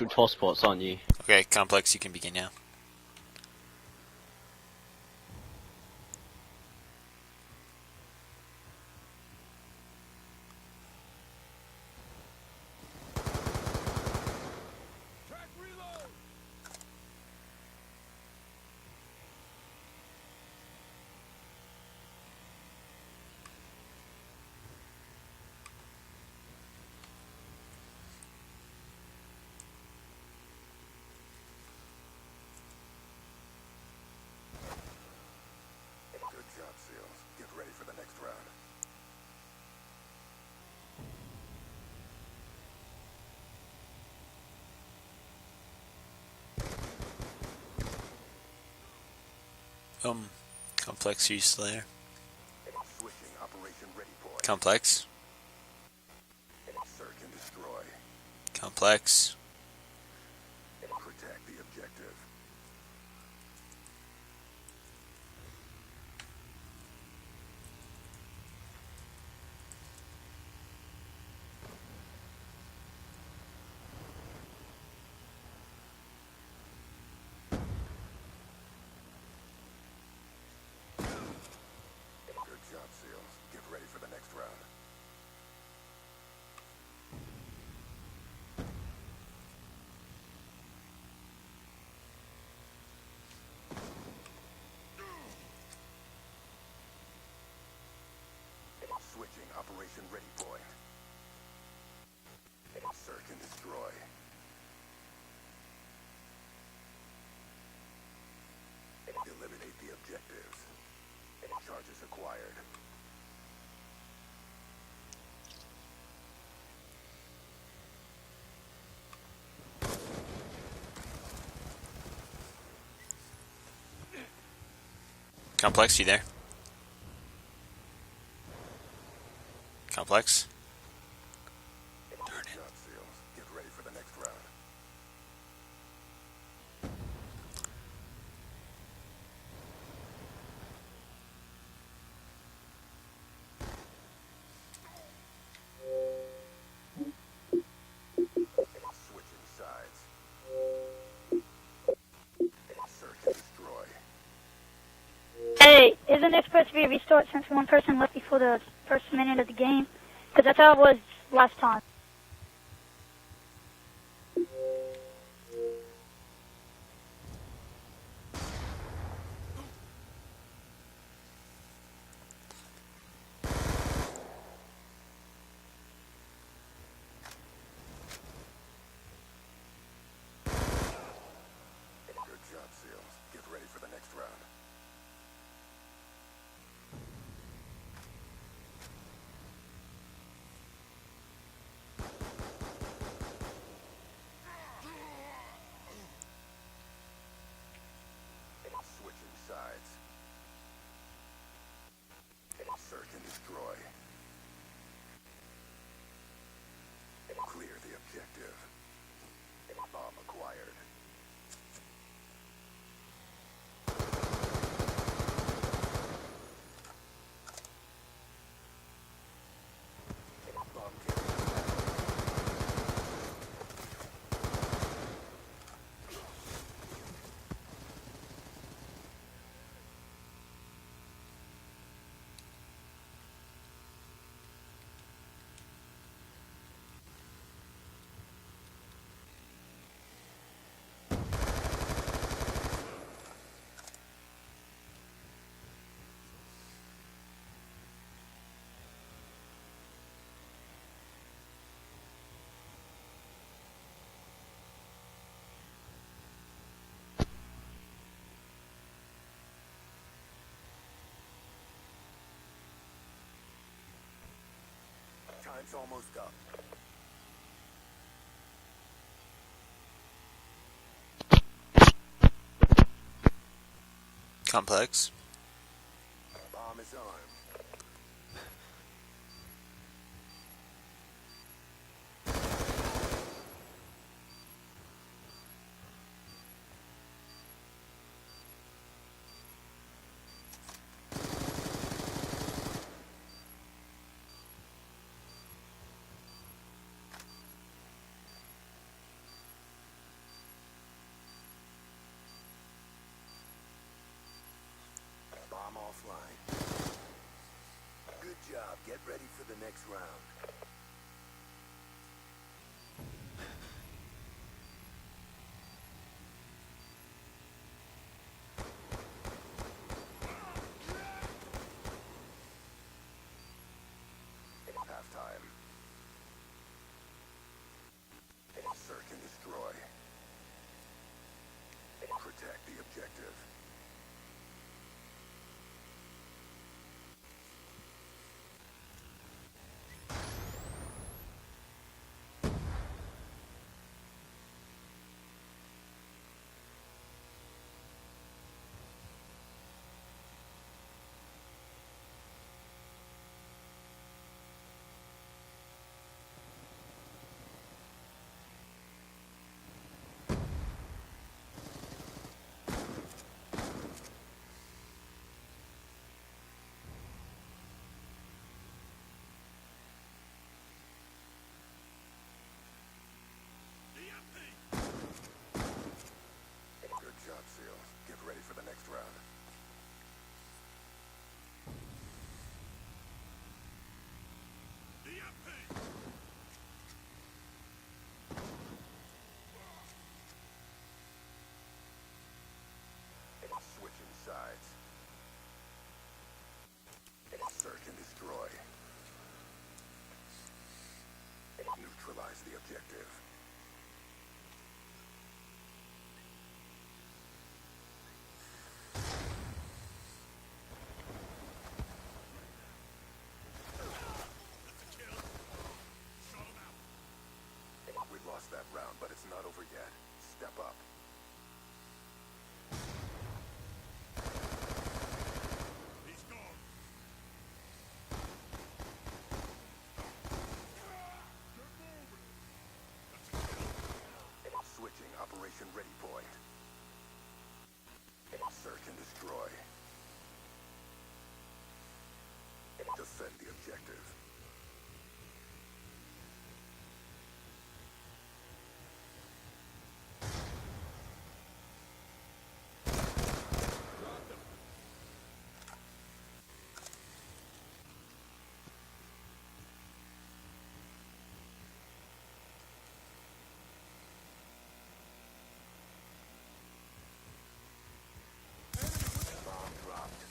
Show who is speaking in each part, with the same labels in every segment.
Speaker 1: with hotspots, aren't you?
Speaker 2: Okay, complex, you can begin now. Complex, are you still there? Complex.
Speaker 3: Search and destroy.
Speaker 2: Complex.
Speaker 3: Protect the objective. Good job, SEALs. Get ready for the next round. Switching operation ready point. Search and destroy. Eliminate the objectives. Charges acquired.
Speaker 2: Complex, you there? Complex? Darn it.
Speaker 3: Good job, SEALs. Get ready for the next round. Switching sides. Search and destroy.
Speaker 4: Hey, isn't it supposed to be a restart since one person left before the first minute of the game? Because that's how it was last time.
Speaker 3: Good job, SEALs. Get ready for the next round. Switching sides. Search and destroy. Clear the objective. Bomb acquired. Bomb carrier. Time's almost up.
Speaker 2: Complex.
Speaker 3: Bomb is armed. ground. Halftime. Search and destroy. Protect the objective. Good job, SEALs. Get ready for the next round. Switching sides. Search and destroy. Neutralize the objective. We lost that round, but it's not over yet. Step up. He's gone. Switching operation ready point. Search and destroy. Defend the objective. Bomb dropped.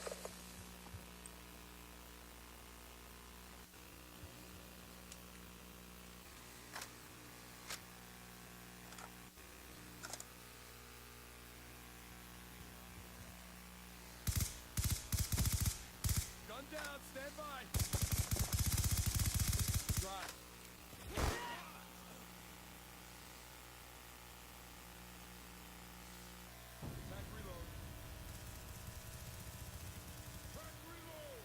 Speaker 3: Gun down, stand by. Drive. Back reload. Back reload.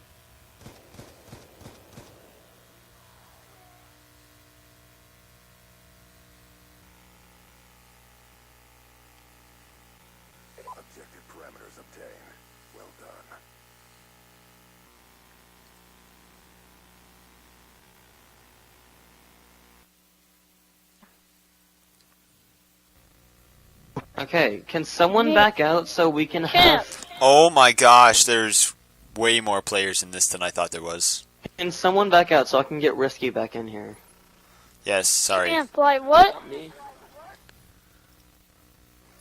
Speaker 3: Objective parameters obtained. Well done.
Speaker 1: Okay, can someone back out so we can
Speaker 4: Champ.
Speaker 1: have...
Speaker 2: Oh my gosh, there's way more players in this than I thought there was.
Speaker 1: Can someone back out so I can get Risky back in here?
Speaker 2: Yes, sorry.
Speaker 4: Champ, like what?
Speaker 1: Me?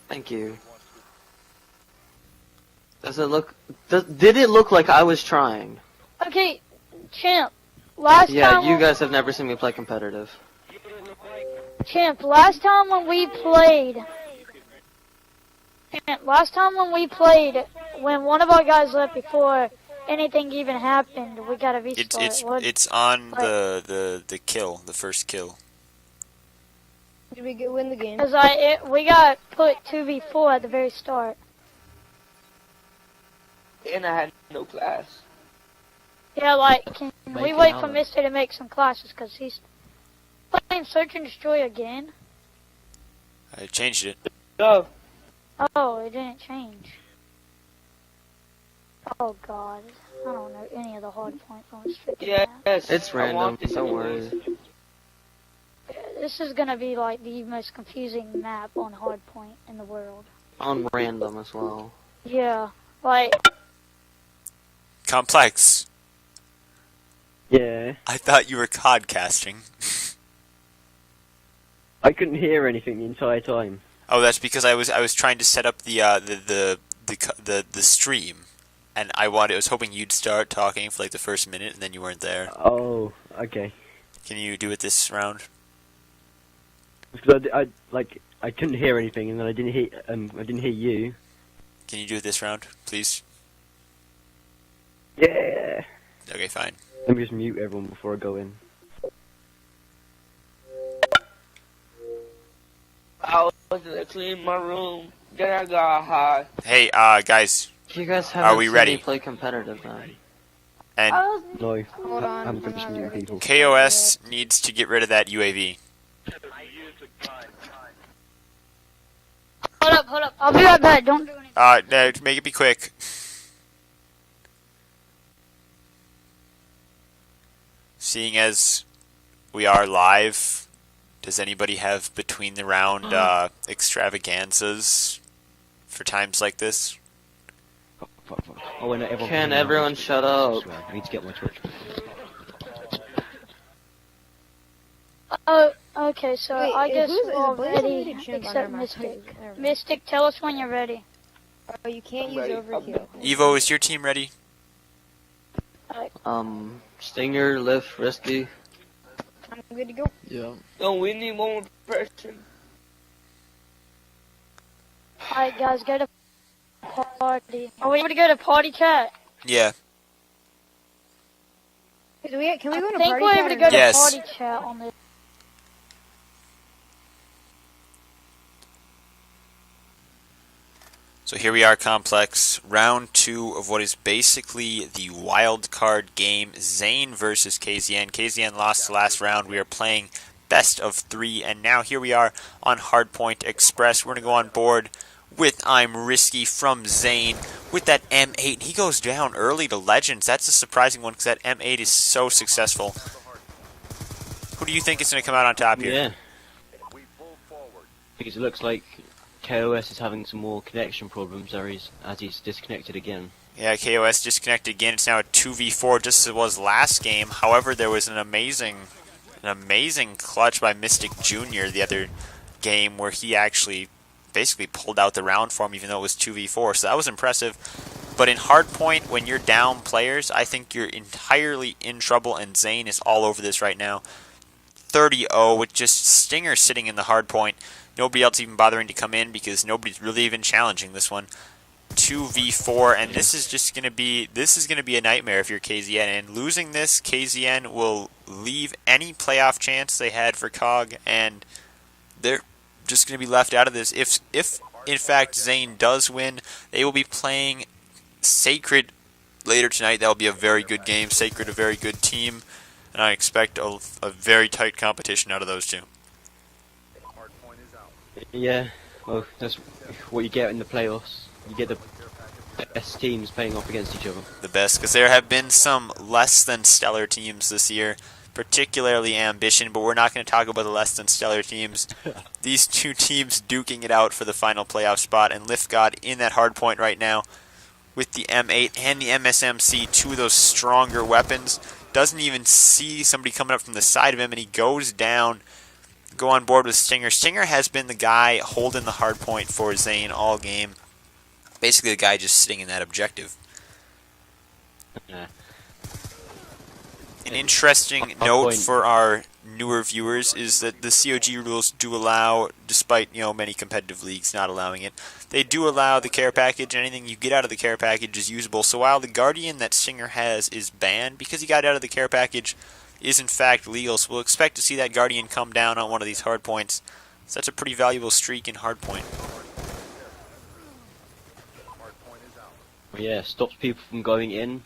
Speaker 1: Thank you. Does it look... Did it look like I was trying?
Speaker 4: Okay, Champ. Last
Speaker 1: Yeah,
Speaker 4: time.
Speaker 1: you guys have never seen me play competitive.
Speaker 4: Champ, last time when we played. Champ, last time when we played, when one of our guys left before anything even happened, we got a restart.
Speaker 2: It's on the kill, the first kill.
Speaker 5: Did we win the game?
Speaker 4: Cause we got put 2v4 at the very start.
Speaker 5: And I had no class.
Speaker 4: Yeah, like, can we
Speaker 1: Make
Speaker 4: wait
Speaker 1: it
Speaker 4: for
Speaker 1: out.
Speaker 4: Mister to make some classes? Cause he's playing Search and Destroy again.
Speaker 2: I changed it.
Speaker 5: Go.
Speaker 4: Oh, it didn't change. Oh god, I don't know any of the hard points on this freaking map.
Speaker 5: Yes.
Speaker 1: It's
Speaker 5: I
Speaker 1: random,
Speaker 5: want it
Speaker 1: don't
Speaker 5: anyways.
Speaker 1: worry.
Speaker 4: This is gonna be like the most confusing map on hardpoint in the world.
Speaker 1: On random as well.
Speaker 4: Yeah, like
Speaker 2: Complex.
Speaker 1: Yeah.
Speaker 2: I thought you were codcasting.
Speaker 1: I couldn't hear anything the entire time.
Speaker 2: Oh, that's because I was trying to set up the stream, and I was hoping you'd start talking for like the first minute, and then you weren't there.
Speaker 1: Oh, okay.
Speaker 2: Can you do it this round?
Speaker 1: Because I couldn't hear anything, and then I didn't hear you.
Speaker 2: Can you do it this round, please?
Speaker 1: Yeah.
Speaker 2: Okay, fine.
Speaker 1: Let me just mute everyone before I go in.
Speaker 5: I was gonna clean my room. Then I got high.
Speaker 2: Hey, guys,
Speaker 1: You guys
Speaker 2: Are
Speaker 1: haven't
Speaker 2: we
Speaker 1: seen
Speaker 2: ready?
Speaker 1: me play competitive, man.
Speaker 2: and
Speaker 1: No,
Speaker 5: Hold on.
Speaker 1: I'm finished muting people.
Speaker 2: KOS needs to get rid of that UAV.
Speaker 4: Hold up. I'll be right back. Don't do anything.
Speaker 2: No, make it be quick. Seeing as we are live, does anybody have between the round extravaganzas for times like this?
Speaker 6: Fuck. Oh, and everyone
Speaker 1: Can everyone shut up?
Speaker 6: I need to get my Twitch.
Speaker 4: Oh, okay, so
Speaker 5: Wait,
Speaker 4: I guess
Speaker 5: who's-
Speaker 4: we're all
Speaker 5: who's
Speaker 4: ready,
Speaker 5: leadership
Speaker 4: except
Speaker 5: under my
Speaker 4: Mystic.
Speaker 5: mic? Never mind.
Speaker 4: Mystic, tell us when you're ready.
Speaker 5: Oh, you can't use Ready. overkill.
Speaker 2: Evo, is your team ready?
Speaker 1: Stinger, Lift, Risky.
Speaker 5: I'm good to go.
Speaker 1: Yeah.
Speaker 5: No, we need one more person.
Speaker 4: Alright, guys, go to party. Are we able to go to party chat?
Speaker 2: Yeah.
Speaker 5: Can we go
Speaker 4: I
Speaker 5: to
Speaker 4: think
Speaker 5: party
Speaker 4: we're
Speaker 5: chat
Speaker 4: able to
Speaker 5: or
Speaker 4: go
Speaker 5: not?
Speaker 4: to
Speaker 2: Yes.
Speaker 4: party chat on this.
Speaker 2: So here we are, Complex. Round 2 of what is basically the wild card game. ZaNe versus KZN. KZN lost the last round. We are playing best of 3. And now here we are on Hardpoint Express. We're going to go on board with I'm Risky from ZaNe with that M8. He goes down early to Legends. That's a surprising one because that M8 is so successful. Who do you think is going to come out on top here?
Speaker 6: Yeah,
Speaker 3: We pull forward.
Speaker 6: because it looks like KOS is having some more connection problems as he's disconnected again.
Speaker 2: Yeah, KOS disconnected again. It's now a 2v4 just as it was last game. However, there was an amazing clutch by Mystic Jr. the other game where he actually basically pulled out the round for him even though it was 2v4. So that was impressive. But in Hardpoint, when you're down players, I think you're entirely in trouble, and ZaNe is all over this right now. 30-0 with just Stinger sitting in the Hardpoint. Nobody else even bothering to come in because nobody's really even challenging this one. 2v4, and this is going to be a nightmare if you're KZN. And losing this, KZN will leave any playoff chance they had for COG, and they're just going to be left out of this. If in fact ZaNe does win, they will be playing Sacred later tonight. That will be a very good game. Sacred, a very good team, and I expect a very tight competition out of those two.
Speaker 3: Hardpoint is out.
Speaker 6: Yeah, well, that's what you get in the playoffs. You get the best teams playing off against each other.
Speaker 2: The best, because there have been some less than stellar teams this year, particularly Ambition, but we're not going to talk about the less than stellar teams. These two teams duking it out for the final playoff spot, and Lift God in that hard point right now with the M8 and the MSMC, two of those stronger weapons. Doesn't even see somebody coming up from the side of him, and he goes down. Go on board with Stinger. Stinger has been the guy holding the hard point for ZaNe all game. Basically the guy just sitting in that objective.
Speaker 6: Yeah.
Speaker 2: An interesting note for our newer viewers is that the COG rules do allow, despite many competitive leagues not allowing it, they do allow the care package. Anything you get out of the care package is usable. So while the Guardian that Stinger has is banned, because he got out of the care package is in fact legal. So we'll expect to see that Guardian come down on one of these hard points. So that's a pretty valuable streak in hard point.
Speaker 3: Hardpoint is out.
Speaker 6: Well, yeah, stops people from going in.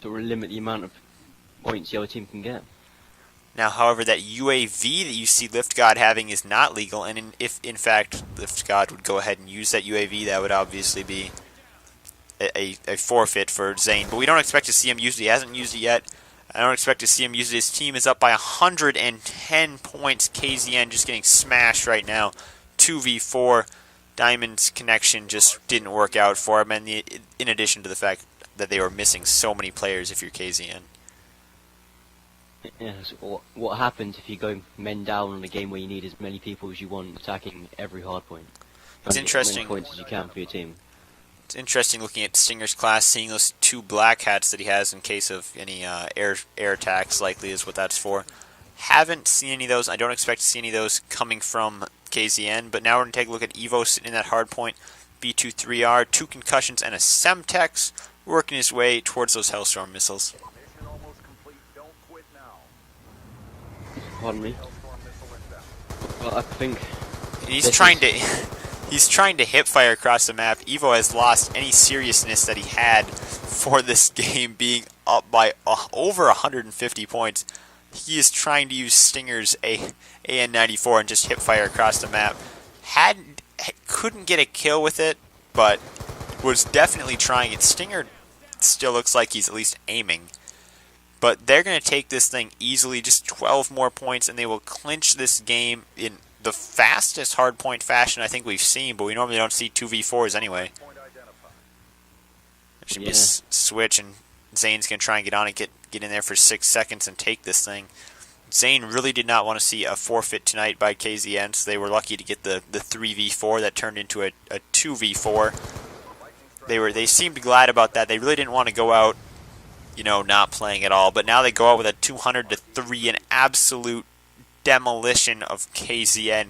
Speaker 6: To limit the amount of points the other team can get.
Speaker 2: Now, however, that UAV that you see Lift God having is not legal, and if in fact Lift God would go ahead and use that UAV, that would obviously be a forfeit for ZaNe. But we don't expect to see him use it. He hasn't used it yet. I don't expect to see him use it. His team is up by 110 points. KZN just getting smashed right now. 2v4. Diamond's connection just didn't work out for him, and in addition to the fact that they were missing so many players if you're KZN.
Speaker 6: Yeah, so what happens if you go men down on a game where you need as many people as you want attacking every hard point?
Speaker 2: It's
Speaker 6: Trying to get as
Speaker 2: interesting.
Speaker 6: many points as you can for your team.
Speaker 2: It's interesting looking at Stinger's class, seeing those 2 black hats that he has in case of any air attacks, likely is what that's for. Haven't seen any of those. I don't expect to see any of those coming from KZN, but now we're going to take a look at Evo sitting in that hard point. B23R, 2 concussions, and a Semtex working his way towards those Hellstorm missiles.
Speaker 3: Mission almost complete. Don't quit now.
Speaker 6: Pardon me.
Speaker 3: Hellstorm missile inbound.
Speaker 6: Well, I think
Speaker 2: He's
Speaker 6: This
Speaker 2: trying
Speaker 6: is-
Speaker 2: to he's trying to hip fire across the map. Evo has lost any seriousness that he had for this game, being up by over 150 points. He is trying to use Stinger's AN-94 and just hip fire across the map. Couldn't get a kill with it, but was definitely trying it. Stinger still looks like he's at least aiming. But they're going to take this thing easily, just 12 more points, and they will clinch this game in the fastest hardpoint fashion I think we've seen, but we normally don't see 2v4s anyway.
Speaker 3: Point identified.
Speaker 2: There's going to be a switch, and ZaNe's going to try and get on it, get in there for 6 seconds and take this thing. ZaNe really did not want to see a forfeit tonight by KZN, so they were lucky to get the 3v4 that turned into a 2v4. They seemed glad about that. They really didn't want to go out, not playing at all, but now they go out with a 200-3, an absolute demolition of KZN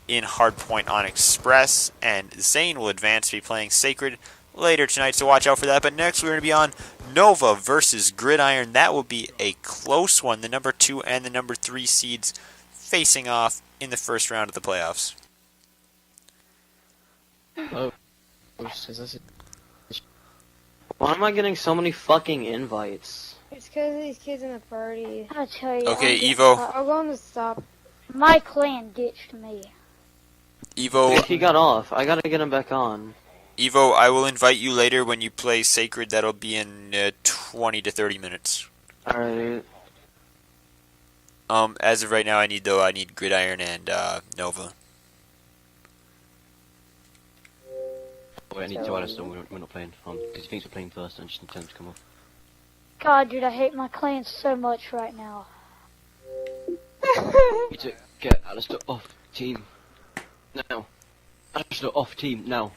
Speaker 2: in hardpoint on Express, and ZaNe will advance to be playing Sacred later tonight, so watch out for that. But next we're going to be on NoVa versus Gridiron. That will be a close one, the number 2 and the number 3 seeds facing off in the first round of the playoffs.
Speaker 6: why am I getting so many fucking invites?
Speaker 7: It's because these kids in the party
Speaker 4: I tell you.
Speaker 2: Okay,
Speaker 4: I'm
Speaker 2: Evo.
Speaker 7: are going to stop.
Speaker 4: My clan ditched me.
Speaker 2: Evo,
Speaker 6: If he got off, I gotta get him back on.
Speaker 2: I will invite you later when you play Sacred. That'll be in 20 to 30 minutes.
Speaker 6: Alright.
Speaker 2: As of right now, I need Gridiron and NoVa.
Speaker 6: Wait, I need to add us, we're not playing. Because he thinks we're playing first, and just need time to come off.
Speaker 4: God, dude, I hate my clan so much right now.
Speaker 6: Need to get Alistair off team. Now. Alistair off team, now.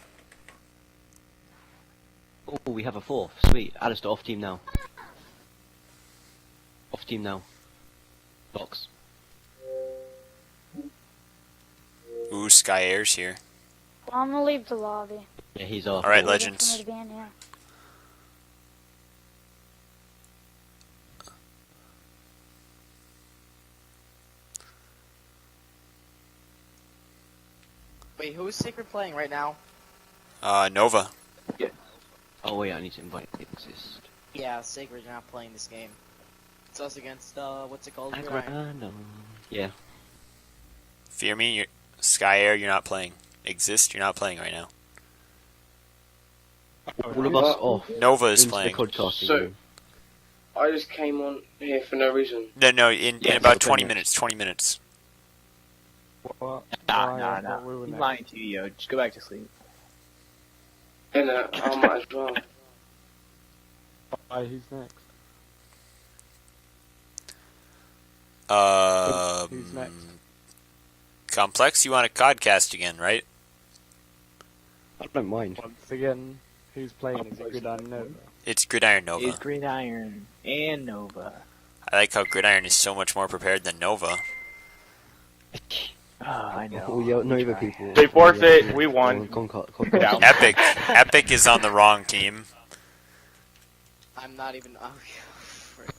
Speaker 6: Oh, we have a 4th. Sweet. Alistair off team now. Off team now. Box.
Speaker 2: Ooh, Sky Air's here.
Speaker 4: Well, I'm gonna leave the lobby.
Speaker 6: Yeah, he's off.
Speaker 2: Alright,
Speaker 4: Waiting
Speaker 2: Legends.
Speaker 4: for me to be in here.
Speaker 8: Wait, who is Sacred playing right now?
Speaker 2: NoVa.
Speaker 6: Oh wait, I need to invite the exist.
Speaker 8: Yeah, Sacred's not playing this game. It's us against, what's it called? Gridiron.
Speaker 6: No. Yeah.
Speaker 2: Fear me, Sky Air, you're not playing. Exist, you're not playing right now.
Speaker 6: All of us off.
Speaker 2: NoVa is
Speaker 6: Into
Speaker 2: playing.
Speaker 6: the podcasting
Speaker 9: So-
Speaker 6: room.
Speaker 9: I just came on here for no reason.
Speaker 2: No, in
Speaker 6: Yeah,
Speaker 2: about
Speaker 6: so
Speaker 2: 20
Speaker 6: then-
Speaker 2: minutes. 20 minutes.
Speaker 10: Nah. He's lying to you, yo. Just go back to sleep.
Speaker 9: And I might as well.
Speaker 11: Who's next? Who's next?
Speaker 2: Complex, you want a codcast again, right?
Speaker 6: I don't mind.
Speaker 11: Once again, who's playing? Is it Gridiron NoVa?
Speaker 2: It's Gridiron
Speaker 10: It's
Speaker 2: NoVa.
Speaker 10: Gridiron and NoVa.
Speaker 2: I like how Gridiron is so much more prepared than NoVa.
Speaker 10: Oh, I know.
Speaker 6: All the NoVa people.
Speaker 11: They forfeit, we won.
Speaker 6: Get
Speaker 11: out.
Speaker 2: Epic is on the wrong team.
Speaker 8: I'm not even. Oh,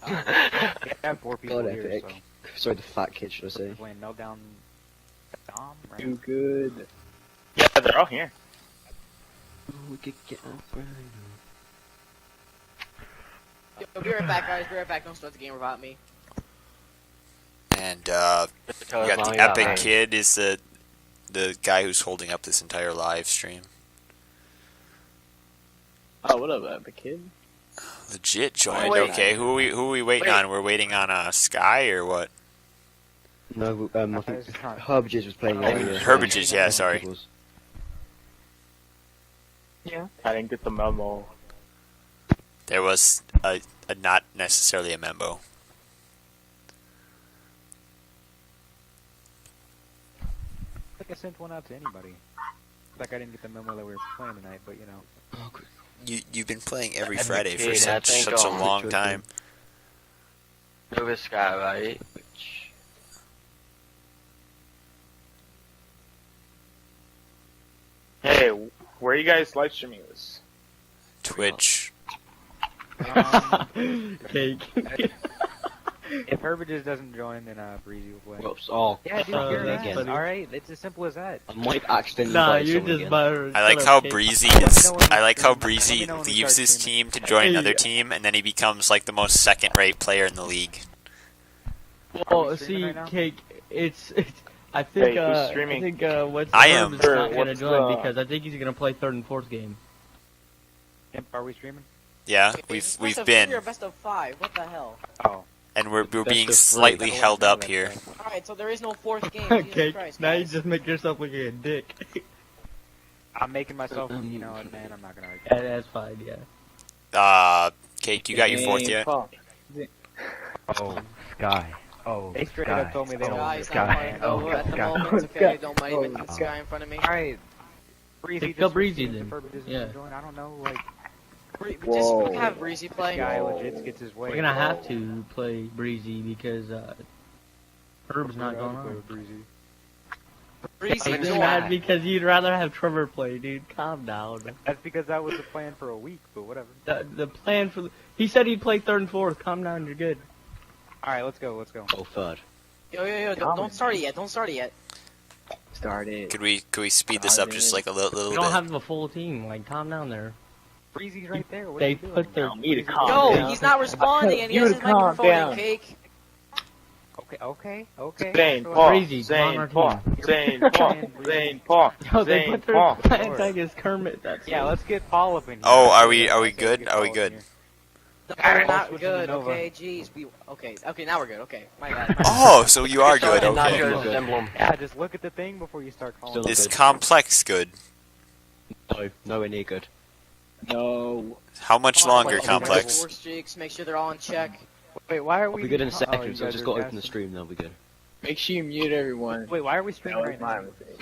Speaker 11: We have 4 people
Speaker 6: God,
Speaker 11: here,
Speaker 6: Epic. Sorry, the fat kid, should I say?
Speaker 11: Playing Meltdown Dom, right?
Speaker 10: Too good.
Speaker 11: Yeah, they're all here.
Speaker 6: We could get up right
Speaker 8: Yo, be right back, guys. Be right back. Don't start the game without me.
Speaker 2: And you got the Epic kid is the guy who's holding up this entire live stream.
Speaker 10: Oh, what up, Epic Kid?
Speaker 2: Legit joined.
Speaker 8: wait.
Speaker 2: Okay, who are we waiting on? We're waiting on Sky or what?
Speaker 6: No, I think Herbages was playing earlier.
Speaker 2: Herbages, yeah, sorry.
Speaker 11: Yeah. I didn't get the memo.
Speaker 2: There was a not necessarily a memo.
Speaker 11: I think I sent one out to anybody. Like I didn't get the memo that we were playing tonight, but you know.
Speaker 2: You've been playing every Friday for
Speaker 9: Yeah, I
Speaker 2: such
Speaker 9: think
Speaker 2: a
Speaker 9: I'll-
Speaker 2: long time.
Speaker 9: NoVa Sky, right? Which...
Speaker 11: Hey, where are you guys live streaming this?
Speaker 2: Twitch.
Speaker 1: Cake.
Speaker 11: If Herbages doesn't join, then Breezy will play.
Speaker 6: Whoops, oh.
Speaker 11: Yeah, dude,
Speaker 6: Oh,
Speaker 11: you're
Speaker 6: that's
Speaker 11: right.
Speaker 6: funny.
Speaker 11: Alright, it's as simple as that.
Speaker 6: I might accidentally
Speaker 1: Nah,
Speaker 6: invite
Speaker 1: you're
Speaker 6: someone
Speaker 1: just
Speaker 6: again.
Speaker 1: butter.
Speaker 2: I like
Speaker 1: Shut
Speaker 2: how
Speaker 1: up, Cake.
Speaker 2: Breezy
Speaker 11: Let me
Speaker 2: is.
Speaker 11: know when
Speaker 2: I
Speaker 11: you
Speaker 2: like how
Speaker 11: stream. Let
Speaker 2: Breezy
Speaker 11: me know when you
Speaker 2: leaves
Speaker 11: start
Speaker 2: his
Speaker 11: streaming.
Speaker 2: team to join
Speaker 1: Hey.
Speaker 2: another team, and then he becomes like the most second-rate player in the league.
Speaker 1: Well,
Speaker 11: Are we
Speaker 1: see,
Speaker 11: streaming right now?
Speaker 1: Cake, it's I think,
Speaker 11: Hey, who's streaming?
Speaker 1: I think, what's
Speaker 2: I
Speaker 1: Herb
Speaker 2: am.
Speaker 1: is
Speaker 11: Sure,
Speaker 1: not gonna
Speaker 11: what's
Speaker 1: join
Speaker 11: the-
Speaker 1: because I think he's gonna play third and fourth game.
Speaker 11: Are we streaming?
Speaker 2: Yeah,
Speaker 8: It's
Speaker 2: we've
Speaker 8: best of
Speaker 2: been,
Speaker 8: 3 or best of 5. What the hell?
Speaker 11: Oh.
Speaker 2: and we're
Speaker 6: Best
Speaker 2: being
Speaker 6: of three.
Speaker 2: slightly
Speaker 11: I don't
Speaker 2: held
Speaker 11: know
Speaker 2: up
Speaker 11: that
Speaker 2: here.
Speaker 11: thing.
Speaker 8: Alright, so there is no 4th game. Jesus
Speaker 1: Cake,
Speaker 8: Christ,
Speaker 1: now you
Speaker 8: guys.
Speaker 1: just make yourself look like a dick.
Speaker 11: I'm making myself, you know, a man. I'm not gonna argue.
Speaker 1: Yeah, that's fine, yeah.
Speaker 2: Cake, you got your fourth yet?
Speaker 11: Fuck.
Speaker 10: Oh, Sky. Oh,
Speaker 11: They straight
Speaker 10: Sky.
Speaker 11: up told me they don't
Speaker 8: Guys,
Speaker 11: want
Speaker 8: not
Speaker 10: Sky.
Speaker 8: playing
Speaker 10: Oh,
Speaker 8: Nova at the
Speaker 10: Sky.
Speaker 8: moment, okay? Don't mind even
Speaker 10: Oh.
Speaker 8: Sky in front of me.
Speaker 11: Alright. Breezy
Speaker 1: Pick up
Speaker 11: just
Speaker 1: Breezy
Speaker 11: switched
Speaker 1: then.
Speaker 11: to Herbages
Speaker 1: Yeah.
Speaker 11: to join. I don't know, like,
Speaker 8: Just we can have Breezy play.
Speaker 11: guy legit gets his way.
Speaker 1: We're gonna have to play Breezy because Herb's not
Speaker 11: I'll
Speaker 1: going
Speaker 11: play
Speaker 1: on.
Speaker 11: with Breezy.
Speaker 8: Breezy
Speaker 1: He's
Speaker 8: join.
Speaker 1: mad because you'd rather have Trevor play, dude. Calm down.
Speaker 11: That's because that was the plan for a week, but whatever.
Speaker 1: The plan for he said he'd play third and fourth. Calm down, you're good.
Speaker 11: Alright, let's go, let's go.
Speaker 6: Oh, third.
Speaker 8: Yo, don't start it yet. Don't start it yet.
Speaker 10: Started.
Speaker 2: Could we speed this up just like a little
Speaker 1: We don't
Speaker 2: bit?
Speaker 1: have a full team. Like, calm down there.
Speaker 11: Breezy's right there. What
Speaker 1: They
Speaker 11: are you doing?
Speaker 1: put their
Speaker 10: Me to calm
Speaker 8: Yo,
Speaker 10: down.
Speaker 8: he's not responding and he
Speaker 10: You
Speaker 8: has his
Speaker 10: calm
Speaker 8: microphone
Speaker 10: down.
Speaker 8: in, Cake.
Speaker 11: Okay.
Speaker 10: Zane,
Speaker 11: So,
Speaker 10: Paul.
Speaker 1: Breezy, come on our
Speaker 10: Zane, Paul.
Speaker 1: team.
Speaker 10: Zane, Paul. Zane, Paul.
Speaker 1: Yo, they
Speaker 10: Zane,
Speaker 1: put their
Speaker 10: Paul.
Speaker 1: plant tag as Kermit. That's
Speaker 11: Yeah, let's get Paul up in here.
Speaker 2: Oh, are we
Speaker 11: Let's
Speaker 2: good?
Speaker 11: get
Speaker 2: Are we
Speaker 11: Paul
Speaker 2: good?
Speaker 11: in here.
Speaker 8: No, we're not
Speaker 11: switching
Speaker 8: good,
Speaker 11: to Nova.
Speaker 8: okay? Jeez, okay, now we're good, okay. My bad.
Speaker 2: Oh, so you are good.
Speaker 9: And not
Speaker 2: Okay.
Speaker 9: Joe's emblem.
Speaker 11: Yeah, just look at the thing before you start calling.
Speaker 6: Still
Speaker 2: Is
Speaker 6: good.
Speaker 2: complex good?
Speaker 6: No, nowhere near good.
Speaker 10: No.
Speaker 2: How much longer
Speaker 8: Check
Speaker 2: complex?
Speaker 8: War streaks, make sure they're all in check.
Speaker 11: Wait, why are
Speaker 6: I'll
Speaker 11: we?
Speaker 6: be good in a
Speaker 11: Oh,
Speaker 6: second,
Speaker 11: you
Speaker 6: so I've
Speaker 11: guys
Speaker 6: just
Speaker 11: are
Speaker 6: got to open the
Speaker 11: casting.
Speaker 6: stream, then we'll be good.
Speaker 10: Make sure you mute everyone.
Speaker 11: Wait, why are we
Speaker 10: That
Speaker 11: streaming
Speaker 10: was
Speaker 11: right
Speaker 10: my
Speaker 11: now?
Speaker 10: mistake.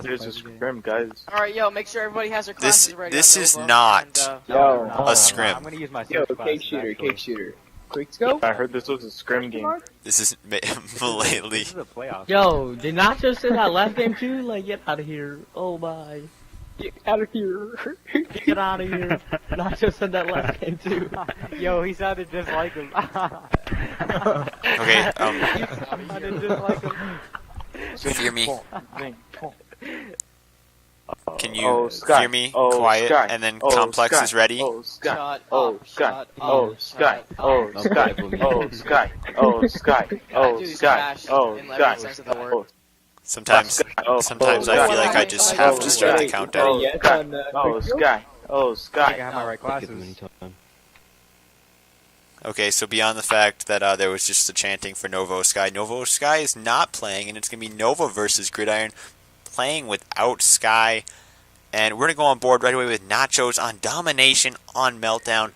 Speaker 11: There's a scrim, guys.
Speaker 8: Alright, yo, make sure everybody has their classes ready.
Speaker 2: this
Speaker 8: on
Speaker 2: is
Speaker 8: Nova,
Speaker 2: not
Speaker 8: and,
Speaker 10: Yo,
Speaker 2: a scrim.
Speaker 11: I'm gonna use my
Speaker 10: Yo,
Speaker 11: search
Speaker 10: cake
Speaker 11: classes,
Speaker 10: shooter,
Speaker 11: actually.
Speaker 10: cake shooter. Quick scope?
Speaker 11: I heard this was a scrim game.
Speaker 2: This is lately.
Speaker 11: This is a playoff.
Speaker 1: Yo, did Nacho say that last game too? Like, get out of here. Oh my.
Speaker 10: Get out of here.
Speaker 1: Get out of here. Nacho said that last game too.
Speaker 11: Yo, he sounded just like him.
Speaker 2: Okay.
Speaker 11: He sounded just like him.
Speaker 2: Fear me.
Speaker 11: Zane, Paul.
Speaker 2: Can you
Speaker 11: Oh, Sky.
Speaker 2: hear me?
Speaker 11: Oh,
Speaker 2: Quiet,
Speaker 11: Sky.
Speaker 2: and then
Speaker 11: Oh,
Speaker 2: complex
Speaker 11: Sky.
Speaker 2: is ready.
Speaker 11: Oh, Sky.
Speaker 8: Shut
Speaker 11: Oh,
Speaker 8: up,
Speaker 11: Sky.
Speaker 8: shut
Speaker 11: Oh,
Speaker 8: up,
Speaker 11: Sky.
Speaker 8: shut
Speaker 11: Oh,
Speaker 8: up.
Speaker 11: Sky. Oh, Sky. Oh, Sky. Oh,
Speaker 8: Dude, he's
Speaker 11: Sky.
Speaker 8: trash
Speaker 11: Oh,
Speaker 8: in every
Speaker 11: Sky.
Speaker 8: sense of the word.
Speaker 11: Oh,
Speaker 2: Sometimes
Speaker 11: Sometimes
Speaker 2: I feel like I just have to start the countdown.
Speaker 11: Oh, Sky. Oh, Sky. Oh,
Speaker 8: I
Speaker 11: Sky.
Speaker 8: have
Speaker 11: my right
Speaker 6: I'll give them any time.
Speaker 2: Okay, so beyond the fact that there was just the chanting for Novo Sky, Novo Sky is not playing, and it's going to be Nova versus Gridiron, playing without Sky. And we're going to go on board right away with Nachos on Domination on Meltdown.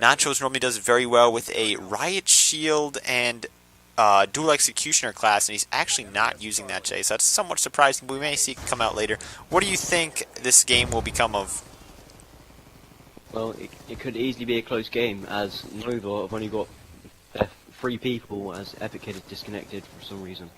Speaker 2: Nachos normally does very well with a Riot Shield and Dual Executioner class, and he's actually not using that today, so that's somewhat surprising, but we may see it come out later. What do you think this game will become of?
Speaker 6: Well, it could easily be a close game, as Nova have only got 3 people, as Epic Kid is disconnected for some reason.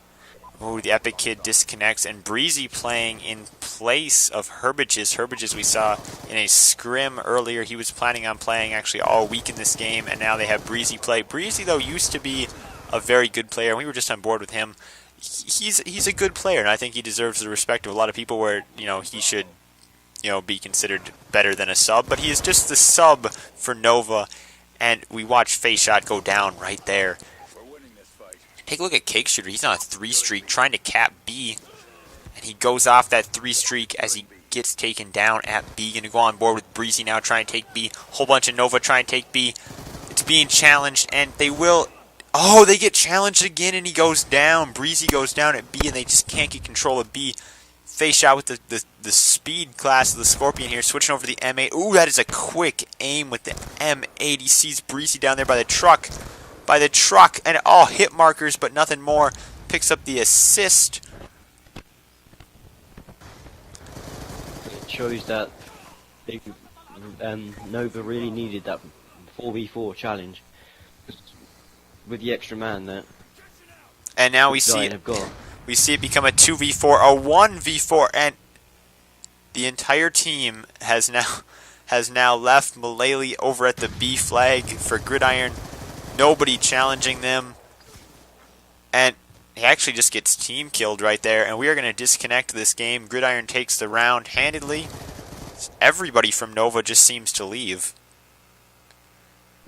Speaker 2: Oh, the Epic Kid disconnects, and Breezy playing in place of Herbages. Herbages we saw in a scrim earlier. He was planning on playing actually all week in this game, and now they have Breezy play. Breezy, though, used to be a very good player. We were just on board with him. He's a good player, and I think he deserves the respect of a lot of people where, he should, be considered better than a sub. But he is just the sub for Nova, and we watch Face Shot go down right there. Take a look at Cake Shooter. He's on a 3 streak trying to cap B. And he goes off that 3 streak as he gets taken down at B. Going to go on board with Breezy now trying to take B. Whole bunch of Nova trying to take B. It's being challenged and they will... Oh, they get challenged again and he goes down. Breezy goes down at B and they just can't get control of B. Face shot with the speed class of the Scorpion here, switching over to the M8. Ooh, that is a quick aim with the M8. He sees Breezy down there by the truck. And all hit markers, but nothing more. Picks up the assist.
Speaker 6: It shows that NoVa really needed that 4v4 challenge with the extra man that.
Speaker 2: And now we see it become a 2v4, a 1v4, and the entire team has now left Mullally over at the B flag for Gridiron. Nobody challenging them, and he actually just gets team killed right there. And we are going to disconnect this game. Gridiron takes the round handedly. Everybody from NoVa just seems to leave.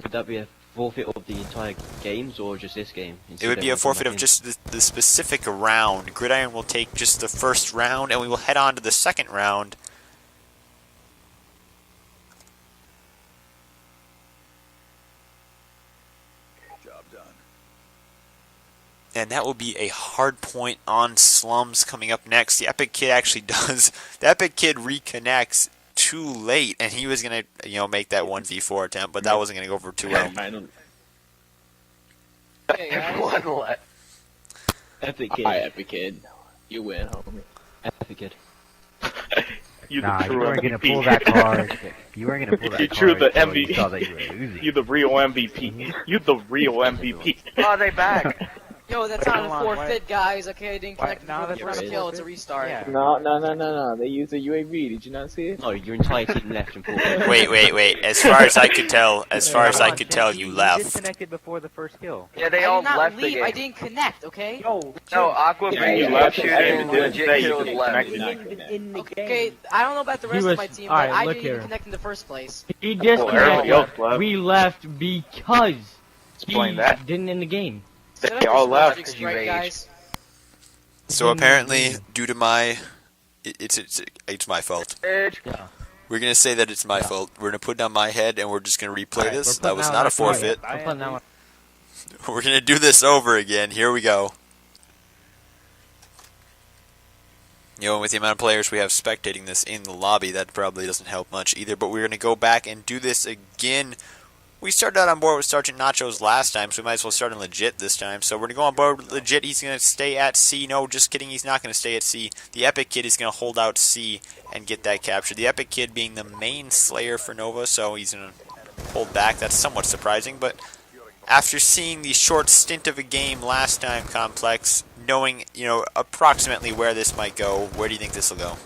Speaker 6: Would that be a forfeit of the entire games or just this game?
Speaker 2: It would be a forfeit of just the specific round. Gridiron will take just the first round, and we will head on to the second round.
Speaker 3: Job done.
Speaker 2: And that will be a hard point on Slums coming up next. The Epic Kid actually does. The Epic Kid reconnects too late, and he was going to, make that 1v4 attempt, but that wasn't going to go over too well.
Speaker 10: Everyone left.
Speaker 6: Epic Kid.
Speaker 10: Hi, Epic Kid. You win, homie.
Speaker 6: Epic Kid.
Speaker 11: You weren't going to pull that card. You weren't going to pull that card.
Speaker 12: You're the
Speaker 11: until you
Speaker 12: MVP.
Speaker 11: saw that you were losing.
Speaker 12: You're the real MVP. You're the real MVP.
Speaker 5: Oh, they back.
Speaker 8: Yo, that's not a forfeit, guys. Okay, I didn't connect before the first kill. It's a restart.
Speaker 11: Yeah.
Speaker 10: No. They used a UAV. Did you not see it?
Speaker 6: No, your entire team left and pulled.
Speaker 2: Wait. As far as I could tell, you left.
Speaker 11: Disconnected before the first kill.
Speaker 5: Yeah, they
Speaker 8: I
Speaker 5: all
Speaker 8: did not
Speaker 5: left
Speaker 8: leave.
Speaker 5: the game.
Speaker 8: I didn't connect. Okay.
Speaker 5: No, Aqua
Speaker 10: Yeah,
Speaker 5: you
Speaker 10: you
Speaker 5: left
Speaker 10: left
Speaker 5: shooting,
Speaker 10: and
Speaker 5: legit
Speaker 12: say you
Speaker 5: kills left.
Speaker 12: disconnected.
Speaker 8: Okay, I don't know about the rest of my team, but I didn't even connect in the first place.
Speaker 13: He
Speaker 12: everybody else left.
Speaker 13: We left because
Speaker 12: Explain
Speaker 13: he
Speaker 12: that.
Speaker 13: didn't end the game.
Speaker 12: They all left.
Speaker 8: Logic strike, guys.
Speaker 2: So apparently, due to my, it's my fault.
Speaker 6: Yeah.
Speaker 2: We're gonna say that it's my fault. We're gonna put it on my head, and we're just gonna replay
Speaker 13: Alright,
Speaker 2: this.
Speaker 13: we're
Speaker 2: That was
Speaker 13: putting
Speaker 2: not a
Speaker 13: that one-
Speaker 2: forfeit.
Speaker 13: I'm putting that one.
Speaker 2: We're gonna do this over again. Here we go. And with the amount of players we have spectating this in the lobby, that probably doesn't help much either. But we're gonna go back and do this again. We started out on board with Sergeant Nachos last time, so we might as well start in legit this time. So we're going to go on board with legit. He's going to stay at C. No, just kidding. He's not going to stay at C. The Epic Kid is going to hold out C and get that capture. The Epic Kid being the main slayer for NoVa, so he's going to hold back. That's somewhat surprising, but after seeing the short stint of a game last time, Complex, knowing, approximately where this might go, where do you think this will go?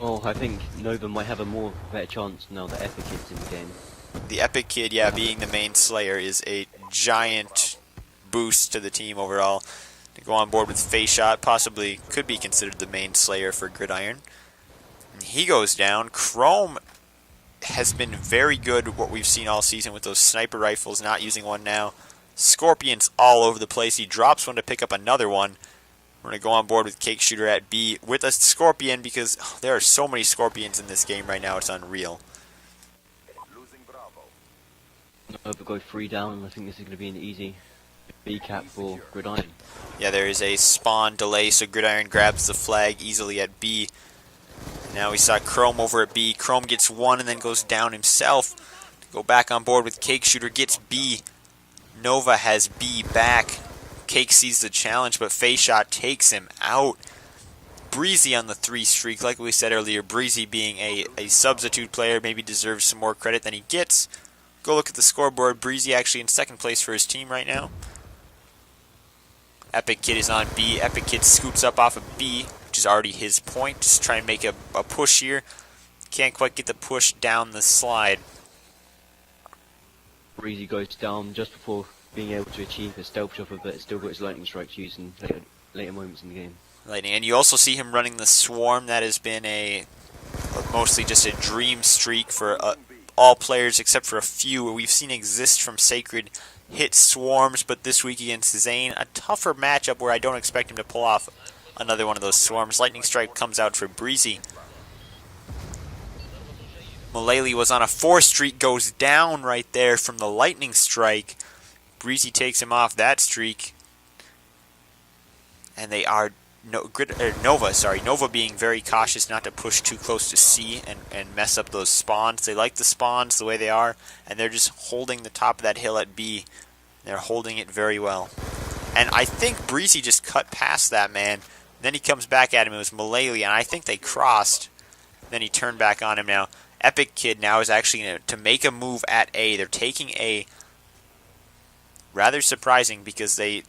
Speaker 6: Well, I think NoVa might have a better chance now that Epic Kid's in the game.
Speaker 2: The Epic Kid, yeah, being the main slayer is a giant boost to the team overall. To go on board with Face Shot, possibly could be considered the main slayer for Gridiron. And he goes down. Chrome has been very good what we've seen all season with those sniper rifles, not using one now. Scorpions all over the place. He drops one to pick up another one. We're going to go on board with Cake Shooter at B with a Scorpion because there are so many Scorpions in this game right now, it's unreal.
Speaker 6: NoVa go 3 down, I think this is going to be an easy B cap for Gridiron.
Speaker 2: Yeah, there is a spawn delay, so Gridiron grabs the flag easily at B. Now we saw Chrome over at B. Chrome gets one and then goes down himself. Go back on board with Cake Shooter, gets B. NoVa has B back. Cake sees the challenge, but Face Shot takes him out. Breezy on the 3 streak, like we said earlier. Breezy being a substitute player, maybe deserves some more credit than he gets. Go look at the scoreboard. Breezy actually in second place for his team right now. Epic Kid is on B. Epic Kid scoots up off of B, which is already his point. Just trying to make a push here. Can't quite get the push down the slide.
Speaker 6: Breezy goes down just before being able to achieve a stealth shopper, but still got his lightning strikes used in later moments in the game.
Speaker 2: Lightning, and you also see him running the Swarm. That has been mostly just a dream streak for all players except for a few. We've seen Exist from Sacred hit Swarms, but this week against ZaNe, a tougher matchup where I don't expect him to pull off another one of those Swarms. Lightning Strike comes out for Breezy. Mullally was on a 4 streak, goes down right there from the Lightning Strike. Breezy takes him off that streak. And they are NoVa being very cautious not to push too close to C and mess up those spawns. They like the spawns the way they are, and they're just holding the top of that hill at B. They're holding it very well. And I think Breezy just cut past that man. Then he comes back at him. It was Mullally, and I think they crossed. Then he turned back on him now. Epic Kid now is actually going to make a move at A. They're taking A. Rather surprising because they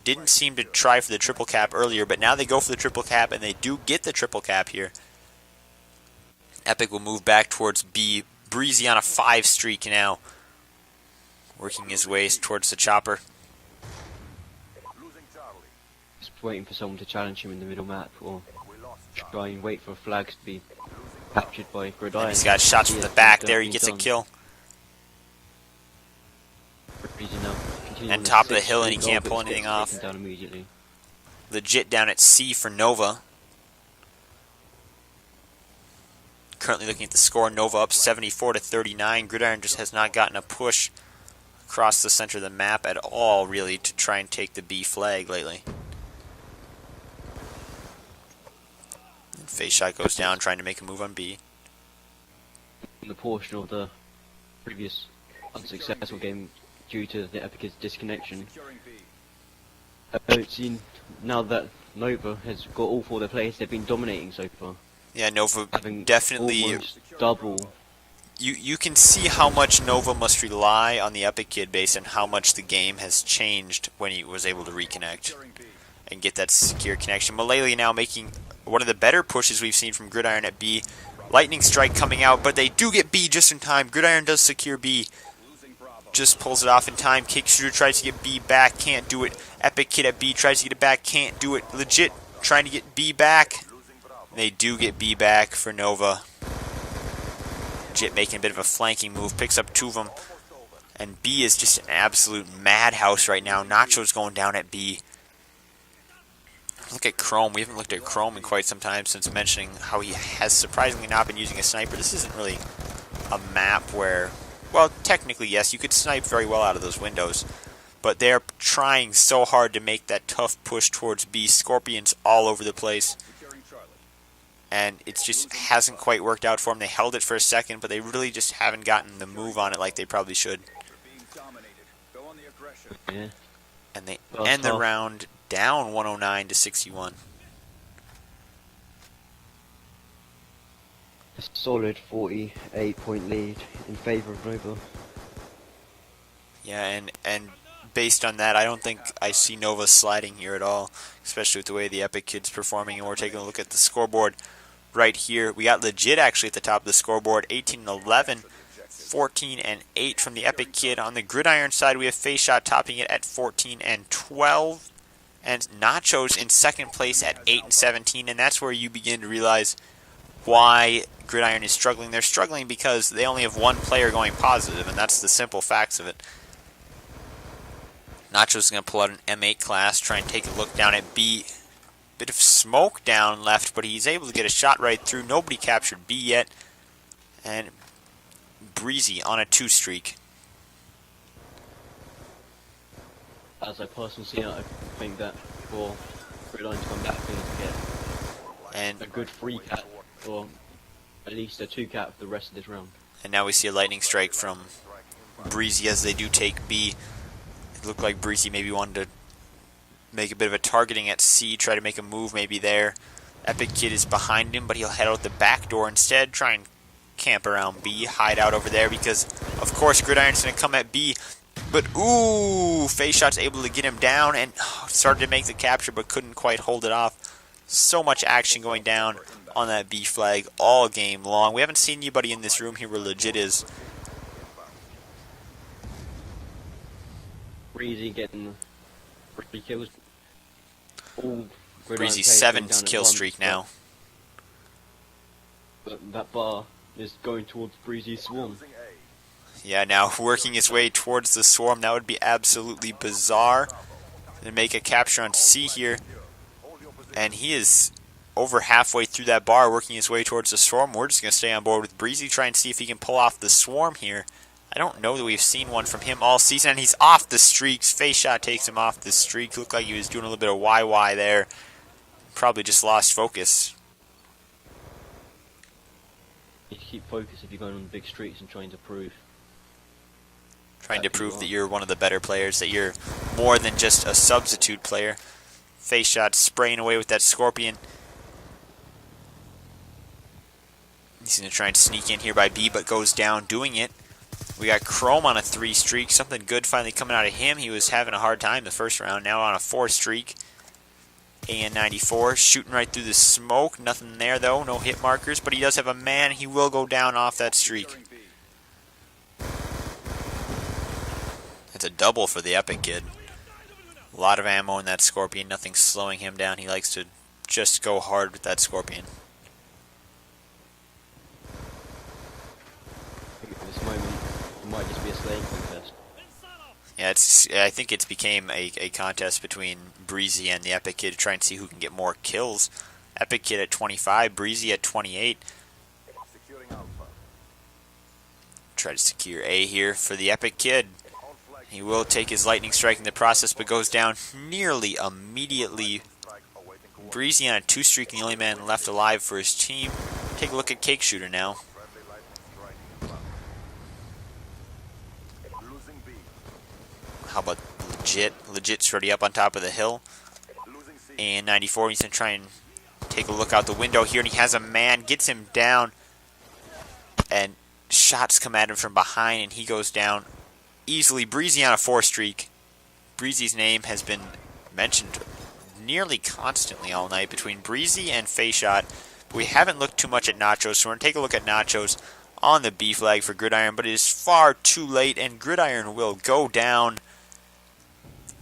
Speaker 2: didn't seem to try for the triple cap earlier, but now they go for the triple cap, and they do get the triple cap here. Epic will move back towards B. Breezy on a 5 streak now, working his way towards the chopper.
Speaker 6: Just waiting for someone to challenge him in the middle map, or try and wait for flags to be captured by Gridiron.
Speaker 2: And he's got shots from the back there. He gets a kill. And top of the hill, and he can't pull anything off.
Speaker 6: Down immediately.
Speaker 2: Legit down at C for NoVa. Currently looking at the score, NoVa up 74-39. Gridiron just has not gotten a push across the center of the map at all, really, to try and take the B flag lately. And Face Shot goes down, trying to make a move on B.
Speaker 6: In the portion of the previous unsuccessful game due to the Epic's disconnection, I've seen now that NoVa has got all 4 of their players, they've been dominating so far.
Speaker 2: Yeah, NoVa
Speaker 6: Having
Speaker 2: definitely
Speaker 6: almost double.
Speaker 2: You can see how much NoVa must rely on the Epic Kid based on how much the game has changed when he was able to reconnect and get that secure connection. Mullally now making one of the better pushes we've seen from Gridiron at B. Lightning Strike coming out, but they do get B just in time. Gridiron does secure B. Just pulls it off in time. Kick Shooter tries to get B back, can't do it. Epic Kid at B tries to get it back, can't do it. Legit trying to get B back. They do get B back for NoVa. Legit making a bit of a flanking move, picks up 2 of them. And B is just an absolute madhouse right now. Nacho's going down at B. Look at Chrome. We haven't looked at Chrome in quite some time since mentioning how he has surprisingly not been using a sniper. This isn't really a map where, well, technically yes, you could snipe very well out of those windows. But they're trying so hard to make that tough push towards B. Scorpions all over the place. And it just hasn't quite worked out for them. They held it for a second, but they really just haven't gotten the move on it like they probably should.
Speaker 6: Yeah.
Speaker 2: And they end the round down 109-61.
Speaker 6: A solid 48-point lead in favor of NoVa.
Speaker 2: Yeah, and based on that, I don't think I see NoVa sliding here at all, especially with the way the Epic Kid's performing. And we're taking a look at the scoreboard right here. We got Legit actually at the top of the scoreboard, 18-11, 14-8 from the Epic Kid. On the Gridiron side, we have Face Shot topping it at 14-12. And Nacho's in second place at 8-17, and that's where you begin to realize why Gridiron is struggling. They're struggling because they only have 1 player going positive, and that's the simple facts of it. Nacho's going to pull out an M8 class, try and take a look down at B. Bit of smoke down left, but he's able to get a shot right through. Nobody captured B yet. And Breezy on a 2 streak.
Speaker 6: As I personally see it, I think that for Gridiron to come back, they need to get a good 3 cap, or at least a 2 cap for the rest of this round.
Speaker 2: And now we see a lightning strike from Breezy as they do take B. It looked like Breezy maybe wanted to make a bit of a targeting at C, try to make a move maybe there. Epic Kid is behind him, but he'll head out the back door instead, try and camp around B, hide out over there because, of course, Gridiron's going to come at B. But, ooh, Face Shot's able to get him down and started to make the capture but couldn't quite hold it off. So much action going down on that B flag all game long. We haven't seen anybody in this room here where Legit is.
Speaker 6: Breezy getting 3 kills.
Speaker 2: Breezy's 7th kill streak now.
Speaker 6: But that bar is going towards Breezy's swarm.
Speaker 2: Yeah, now working his way towards the swarm. That would be absolutely bizarre. To make a capture on C here. And he is over halfway through that bar, working his way towards the swarm. We're just going to stay on board with Breezy, try and see if he can pull off the swarm here. I don't know that we've seen one from him all season, and he's off the streaks. Face Shot takes him off the streak. Looked like he was doing a little bit of YY there. probably just lost focus.
Speaker 6: You keep focused if you're going on the big streets and trying to prove.
Speaker 2: Trying to prove that you're one of the better players, that you're more than just a substitute player. Face shot spraying away with that Scorpion. He's going to try and sneak in here by B, but goes down doing it. We got Chrome on a 3 streak. Something good finally coming out of him. He was having a hard time the first round. Now on a 4 streak. AN94 shooting right through the smoke. Nothing there though. No hit markers. But he does have a man. He will go down off that streak. It's a double for the Epic Kid. A lot of ammo in that Scorpion. Nothing slowing him down. He likes to just go hard with that Scorpion.
Speaker 6: At this moment, it might just be a slaying contest.
Speaker 2: Yeah, I think it's became a contest between Breezy and the Epic Kid to try and see who can get more kills. Epic Kid at 25, Breezy at 28. Try to secure A here for the Epic Kid. He will take his lightning strike in the process, but goes down nearly immediately. Breezy on a 2 streak, and the only man left alive for his team. Take a look at Cake Shooter now. How about Legit? Legit's already up on top of the hill. And 94, he's going to try and take a look out the window here, and he has a man, gets him down. And shots come at him from behind, and he goes down easily. Breezy on a 4 streak. Breezy's name has been mentioned nearly constantly all night between Breezy and Face Shot. But we haven't looked too much at Nachos, so we're going to take a look at Nachos on the B flag for Gridiron, but it is far too late, and Gridiron will go down.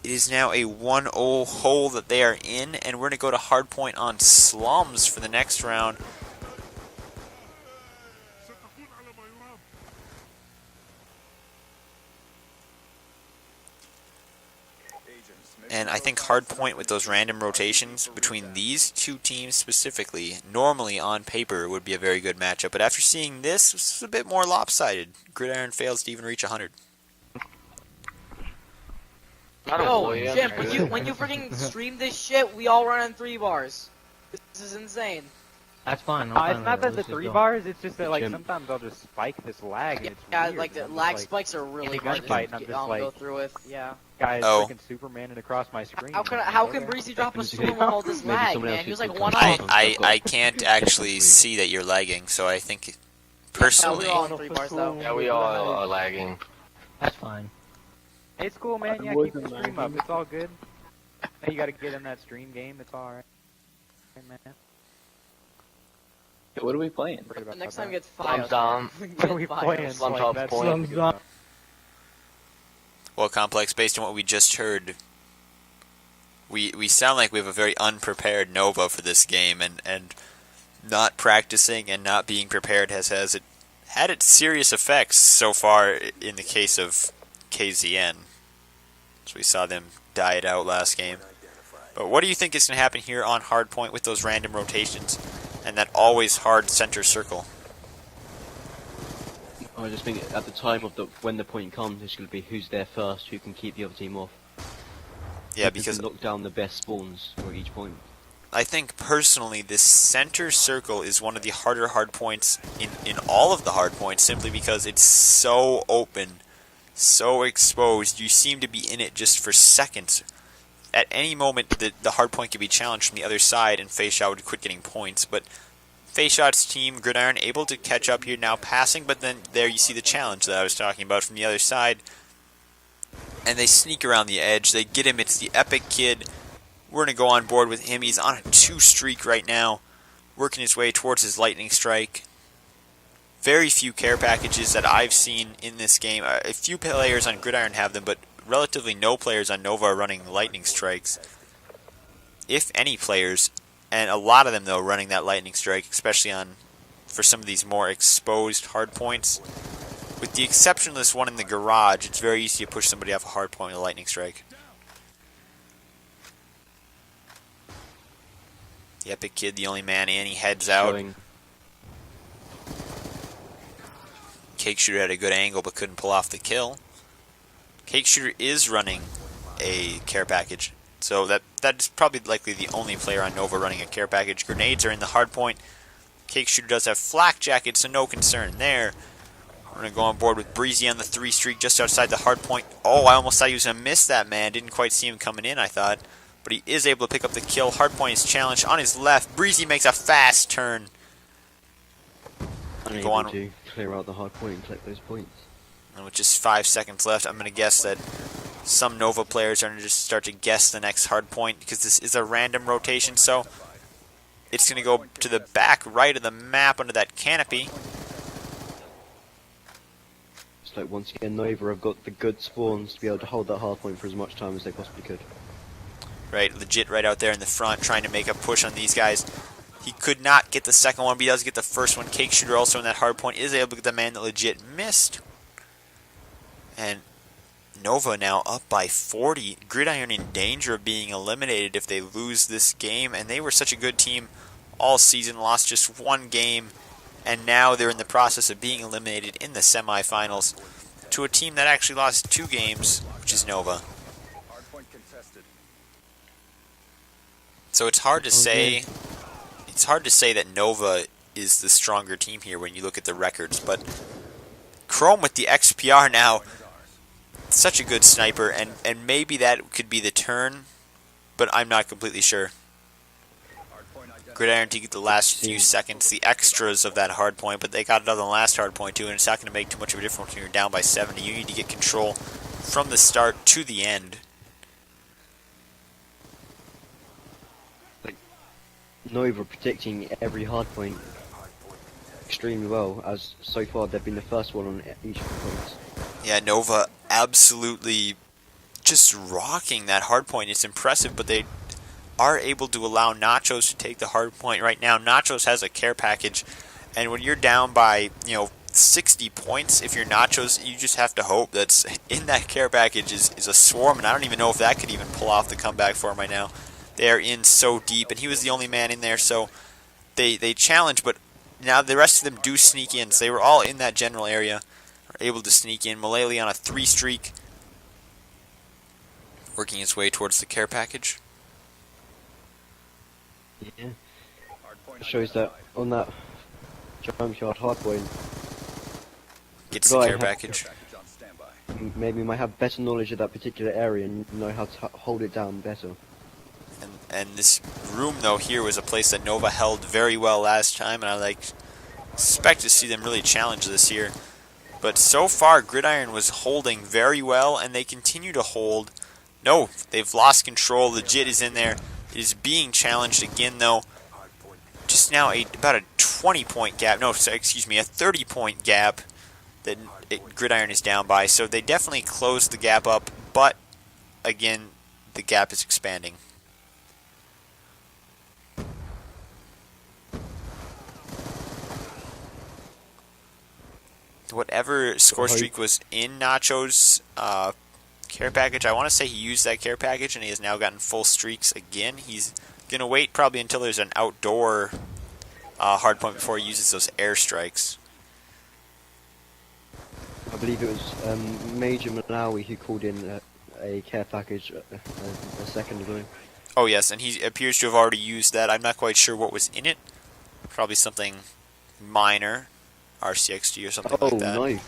Speaker 2: It is now a 1-0 hole that they are in, and we're going to go to hardpoint on Slums for the next round. And I think hardpoint with those random rotations between these two teams specifically, normally on paper, would be a very good matchup. But after seeing this, it's a bit more lopsided. Gridiron fails to even reach 100.
Speaker 8: Yo, Jim, when you freaking stream this shit, we all run in 3 bars. This is insane.
Speaker 13: That's fine.
Speaker 11: It's not that the 3 bars, it's just that like sometimes I'll just spike this lag. And it's weird.
Speaker 8: Like the lag spikes are really hard to go through with. Yeah.
Speaker 11: Guys, freaking Supermaning across my screen.
Speaker 8: How can Breezy drop a swim with all this lag, man? He was like 1 off.
Speaker 2: I can't actually see that you're lagging, so I think personally.
Speaker 8: Yeah, we all in 3 bars though.
Speaker 10: Yeah, we all are lagging.
Speaker 13: That's fine.
Speaker 11: It's cool, man. Yeah, keep the stream up. It's all good. Hey, you gotta get in that stream game. It's alright. Hey, man.
Speaker 10: What are we playing?
Speaker 8: Next time gets 5.
Speaker 11: What are we playing?
Speaker 2: Well, Complex, based on what we just heard, we sound like we have a very unprepared NoVa for this game, and not practicing and not being prepared has had its serious effects so far in the case of KZN. So we saw them die it out last game. But what do you think is going to happen here on hardpoint with those random rotations and that always hard center circle?
Speaker 6: I just think at the time of when the point comes, it's going to be who's there first, who can keep the other team off.
Speaker 2: Yeah, because
Speaker 6: lock down the best spawns for each point.
Speaker 2: I think personally this center circle is one of the harder hard points in all of the hard points, simply because it's so open, so exposed. You seem to be in it just for seconds. At any moment the hard point could be challenged from the other side and Face Shot would quit getting points, but Face Shot's team, Gridiron, able to catch up here now, passing, but then there you see the challenge that I was talking about from the other side. And they sneak around the edge. They get him. It's the Epic Kid. We're going to go on board with him. He's on a 2 streak right now, working his way towards his lightning strike. Very few care packages that I've seen in this game. A few players on Gridiron have them, but relatively no players on NoVa are running lightning strikes. If any players. And a lot of them, though, running that lightning strike, especially for some of these more exposed hard points. With the exception of this one in the garage, it's very easy to push somebody off a hard point with a lightning strike. The Epic Kid, the only man in, he heads out. Cake Shooter had a good angle but couldn't pull off the kill. Cake Shooter is running a care package. So that that's probably likely the only player on NoVa running a care package. Grenades are in the hard point. Cake Shooter does have flak jacket, so no concern there. We're going to go on board with Breezy on the 3 streak just outside the hard point. Oh, I almost thought he was going to miss that man. Didn't quite see him coming in, I thought. But he is able to pick up the kill. Hard point is challenged on his left. Breezy makes a fast turn.
Speaker 6: Unable
Speaker 2: Go on.
Speaker 6: to clear out the hard point and collect those points.
Speaker 2: And with just 5 seconds left, I'm going to guess that some NoVa players are going to just start to guess the next hard point because this is a random rotation. So it's going to go to the back right of the map under that canopy.
Speaker 6: It's like once again, NoVa have got the good spawns to be able to hold that hard point for as much time as they possibly could.
Speaker 2: Right, legit right out there in the front, trying to make a push on these guys. He could not get the second one, but he does get the first one. Cake Shooter also in that hard point is able to get the man that legit missed. And NoVa now up by 40. Gridiron in danger of being eliminated if they lose this game. And they were such a good team all season, lost just 1 game. And now they're in the process of being eliminated in the semifinals to a team that actually lost 2 games, which is NoVa. So it's hard to say. It's hard to say that NoVa is the stronger team here when you look at the records, but Chrome with the XPR now, such a good sniper, and maybe that could be the turn, but I'm not completely sure. Gridiron to get the last few seconds, the extras of that hard point, but they got it on the last hard point too, and it's not going to make too much of a difference when you're down by 70. You need to get control from the start to the end.
Speaker 6: NoVa predicting every hard point extremely well, as so far they've been the first one on each of the points.
Speaker 2: Yeah, NoVa absolutely just rocking that hard point. It's impressive, but they are able to allow Nachos to take the hard point right now. Nachos has a care package, and when you're down by 60 points, if you're Nachos, you just have to hope that's in that care package is a swarm, and I don't even know if that could even pull off the comeback for him right now. They are in so deep, and he was the only man in there, so they challenge, but now the rest of them do sneak in. So they were all in that general area, are able to sneak in. Mullally on a 3 streak, working its way towards the care package.
Speaker 6: Yeah, it shows that on that jump yard hard point,
Speaker 2: gets the care package.
Speaker 6: Maybe might have better knowledge of that particular area and know how to hold it down better.
Speaker 2: And this room, though, here was a place that NoVa held very well last time, and I expect to see them really challenge this here. But so far, Gridiron was holding very well, and they continue to hold. No, they've lost control. Legit is in there. It is being challenged again, though. Just now, about a 20-point gap. No, sorry, excuse me, a 30-point gap that Gridiron is down by. So they definitely closed the gap up, but again, the gap is expanding. Whatever score streak was in Nacho's care package, I want to say he used that care package and he has now gotten full streaks again. He's going to wait probably until there's an outdoor hard point before he uses those airstrikes.
Speaker 6: I believe it was Major Malawi who called in a care package a second ago.
Speaker 2: Oh yes, and he appears to have already used that. I'm not quite sure what was in it. Probably something minor. RCXG or something like that.
Speaker 6: Oh no.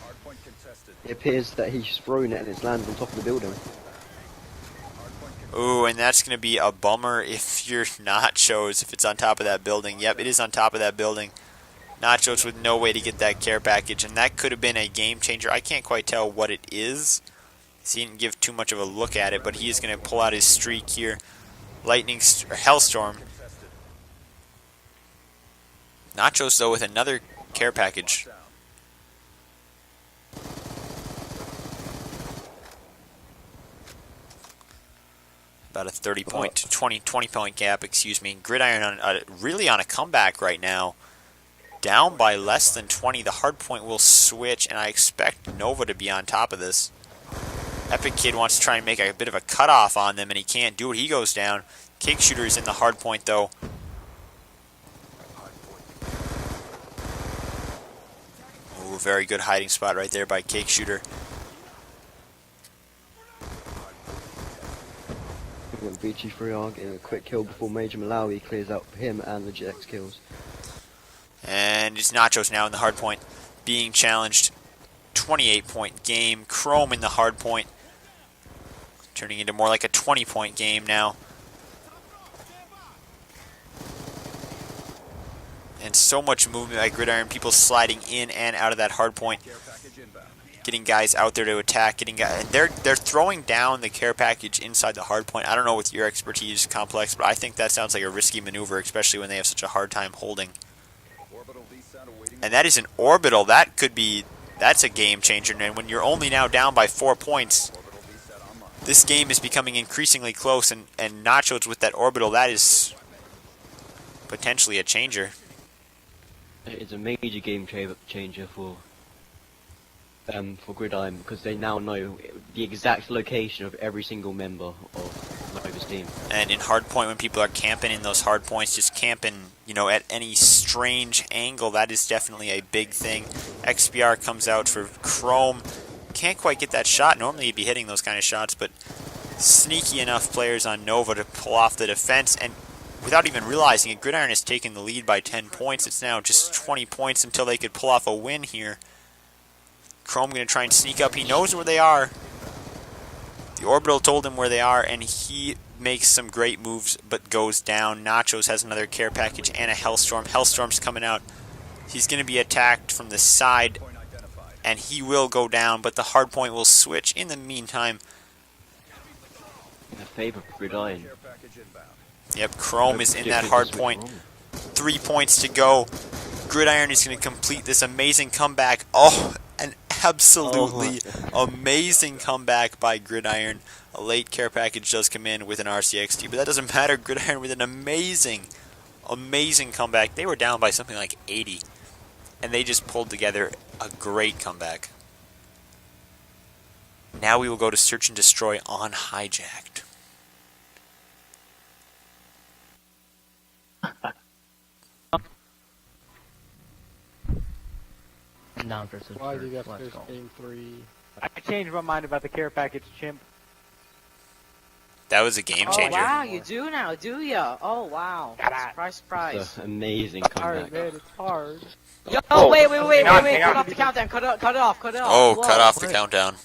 Speaker 6: It appears that he's thrown it and it's landed on top of the building.
Speaker 2: Ooh, and that's going to be a bummer if you're Nachos, if it's on top of that building. Yep, it is on top of that building. Nachos with no way to get that care package, and that could have been a game changer. I can't quite tell what it is. He didn't give too much of a look at it, but he is going to pull out his streak here. Hellstorm. Nachos, though, with another care package. About a 30-point to 20-point gap, excuse me. Gridiron really on a comeback right now. Down by less than 20. The hard point will switch, and I expect NoVa to be on top of this. Epic Kid wants to try and make a bit of a cutoff on them, and he can't do it. He goes down. Cake Shooter is in the hard point, though. Ooh, very good hiding spot right there by Cake Shooter.
Speaker 1: Beachy free arc in a quick kill before Major Malawi clears out him and the GX kills.
Speaker 2: And it's Nachos now in the hard point, being challenged. 28-point game. Chrome in the hard point, turning into more like a 20-point game now. And so much movement by Gridiron, people sliding in and out of that hard point, getting guys out there to attack, and they're throwing down the care package inside the hard point. I don't know with your expertise, Complex, but I think that sounds like a risky maneuver, especially when they have such a hard time holding. And that is an orbital. That's a game changer. And when you're only now down by 4 points, this game is becoming increasingly close. And Nachos with that orbital, that is potentially a changer.
Speaker 6: It's a major game changer for Gridiron, because they now know the exact location of every single member of NoVa's team.
Speaker 2: And in hard point, when people are camping in those hard points, just camping, at any strange angle, that is definitely a big thing. XPR comes out for Chrome. Can't quite get that shot. Normally he'd be hitting those kind of shots, but sneaky enough players on NoVa to pull off the defense. And without even realizing it, Gridiron has taken the lead by 10 points. It's now just 20 points until they could pull off a win here. Chrome going to try and sneak up. He knows where they are. The orbital told him where they are, and he makes some great moves, but goes down. Nachos has another care package and a Hellstorm. Hellstorm's coming out. He's going to be attacked from the side, and he will go down, but the hard point will switch in the meantime.
Speaker 6: In favor of Gridiron.
Speaker 2: Yep, Chrome is in that hard point. 3 points to go. Gridiron is going to complete this amazing comeback. Oh, an absolutely amazing comeback by Gridiron. A late care package does come in with an RCXT, but that doesn't matter. Gridiron with an amazing comeback. They were down by something like 80, and they just pulled together a great comeback. Now we will go to Search and Destroy on Hijacked.
Speaker 13: Down for
Speaker 11: Why did you have first game 3? I changed my mind about the care package, chimp.
Speaker 2: That was a game changer.
Speaker 8: Oh wow, you do now, do ya? Oh wow. Surprise, surprise.
Speaker 6: That's an amazing comeback.
Speaker 11: Hard, man, it's hard.
Speaker 8: Yo, wait, cut off the countdown, cut it off.
Speaker 2: Oh,
Speaker 8: Whoa.
Speaker 2: cut off the countdown.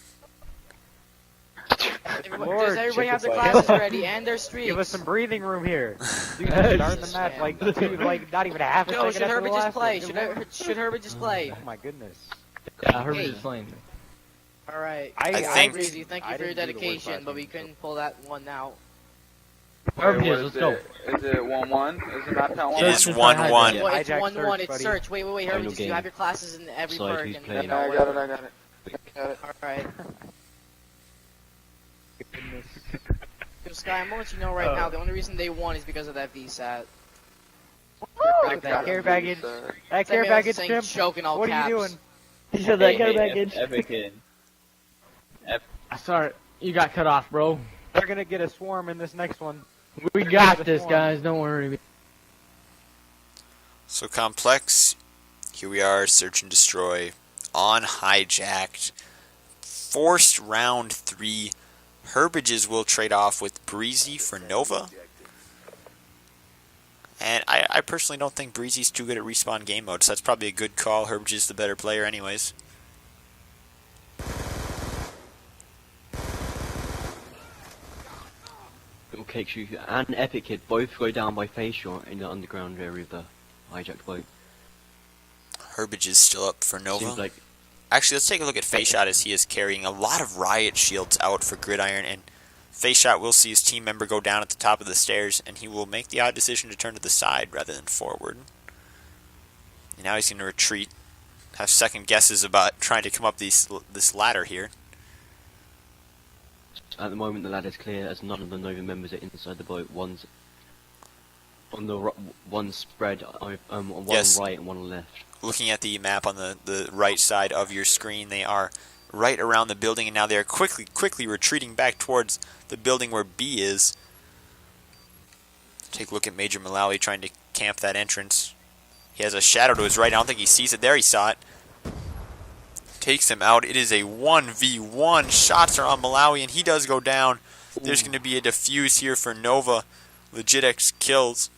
Speaker 8: Does everybody have their glasses ready and their streaks?
Speaker 11: Give us some breathing room here. Dude, starting the match like not even a half a second.
Speaker 8: Should Herbert just play? Should Herbert just play?
Speaker 11: Oh my goodness.
Speaker 13: Yeah, Herbert is playing.
Speaker 8: Alright.
Speaker 2: I think...
Speaker 8: Breezy, thank you for your dedication, but we couldn't pull that one out.
Speaker 13: Herbert is, let's go.
Speaker 12: Is it 1-1? Is it not count 1-1?
Speaker 2: It is 1-1.
Speaker 8: Well, it's 1-1, it's search. Wait, Herbert, do you have your classes in every perk? And,
Speaker 12: I got it.
Speaker 8: Alright. Sky, I'm gonna let you know right now, the only reason they won is because of that VSAT.
Speaker 11: That care package. That care package, Tim. What are you doing?
Speaker 13: He said that care package.
Speaker 10: Epic in.
Speaker 13: Sorry, you got cut off, bro.
Speaker 11: They're gonna get a swarm in this next one.
Speaker 13: We got this, guys. Don't worry.
Speaker 2: So Complex, here we are, Search and Destroy on Hijacked. Forced round 3. Herbages will trade off with Breezy for NoVa. And I personally don't think Breezy's too good at respawn game mode, so that's probably a good call. Herbages the better player anyways.
Speaker 6: Okay, Shoot and Epic Kid both go down by face shot in the underground area of the hijacked boat.
Speaker 2: Herbages still up for NoVa.
Speaker 6: Seems like...
Speaker 2: Actually, let's take a look at Faceshot as he is carrying a lot of riot shields out for Gridiron, and Faceshot will see his team member go down at the top of the stairs, and he will make the odd decision to turn to the side rather than forward. And now he's going to retreat, have second guesses about trying to come up this ladder here.
Speaker 6: At the moment the ladder's clear as none of the NoVa members are inside the boat. One's on the one spread on one right and one left.
Speaker 2: Looking at the map on the right side of your screen, they are right around the building, and now they are quickly retreating back towards the building where B is. Take a look at Major Malawi trying to camp that entrance. He has a shadow to his right. I don't think he sees it. There, he saw it. Takes him out. It is a 1v1. Shots are on Malawi, and he does go down. There's going to be a defuse here for NoVa. Legit X kills.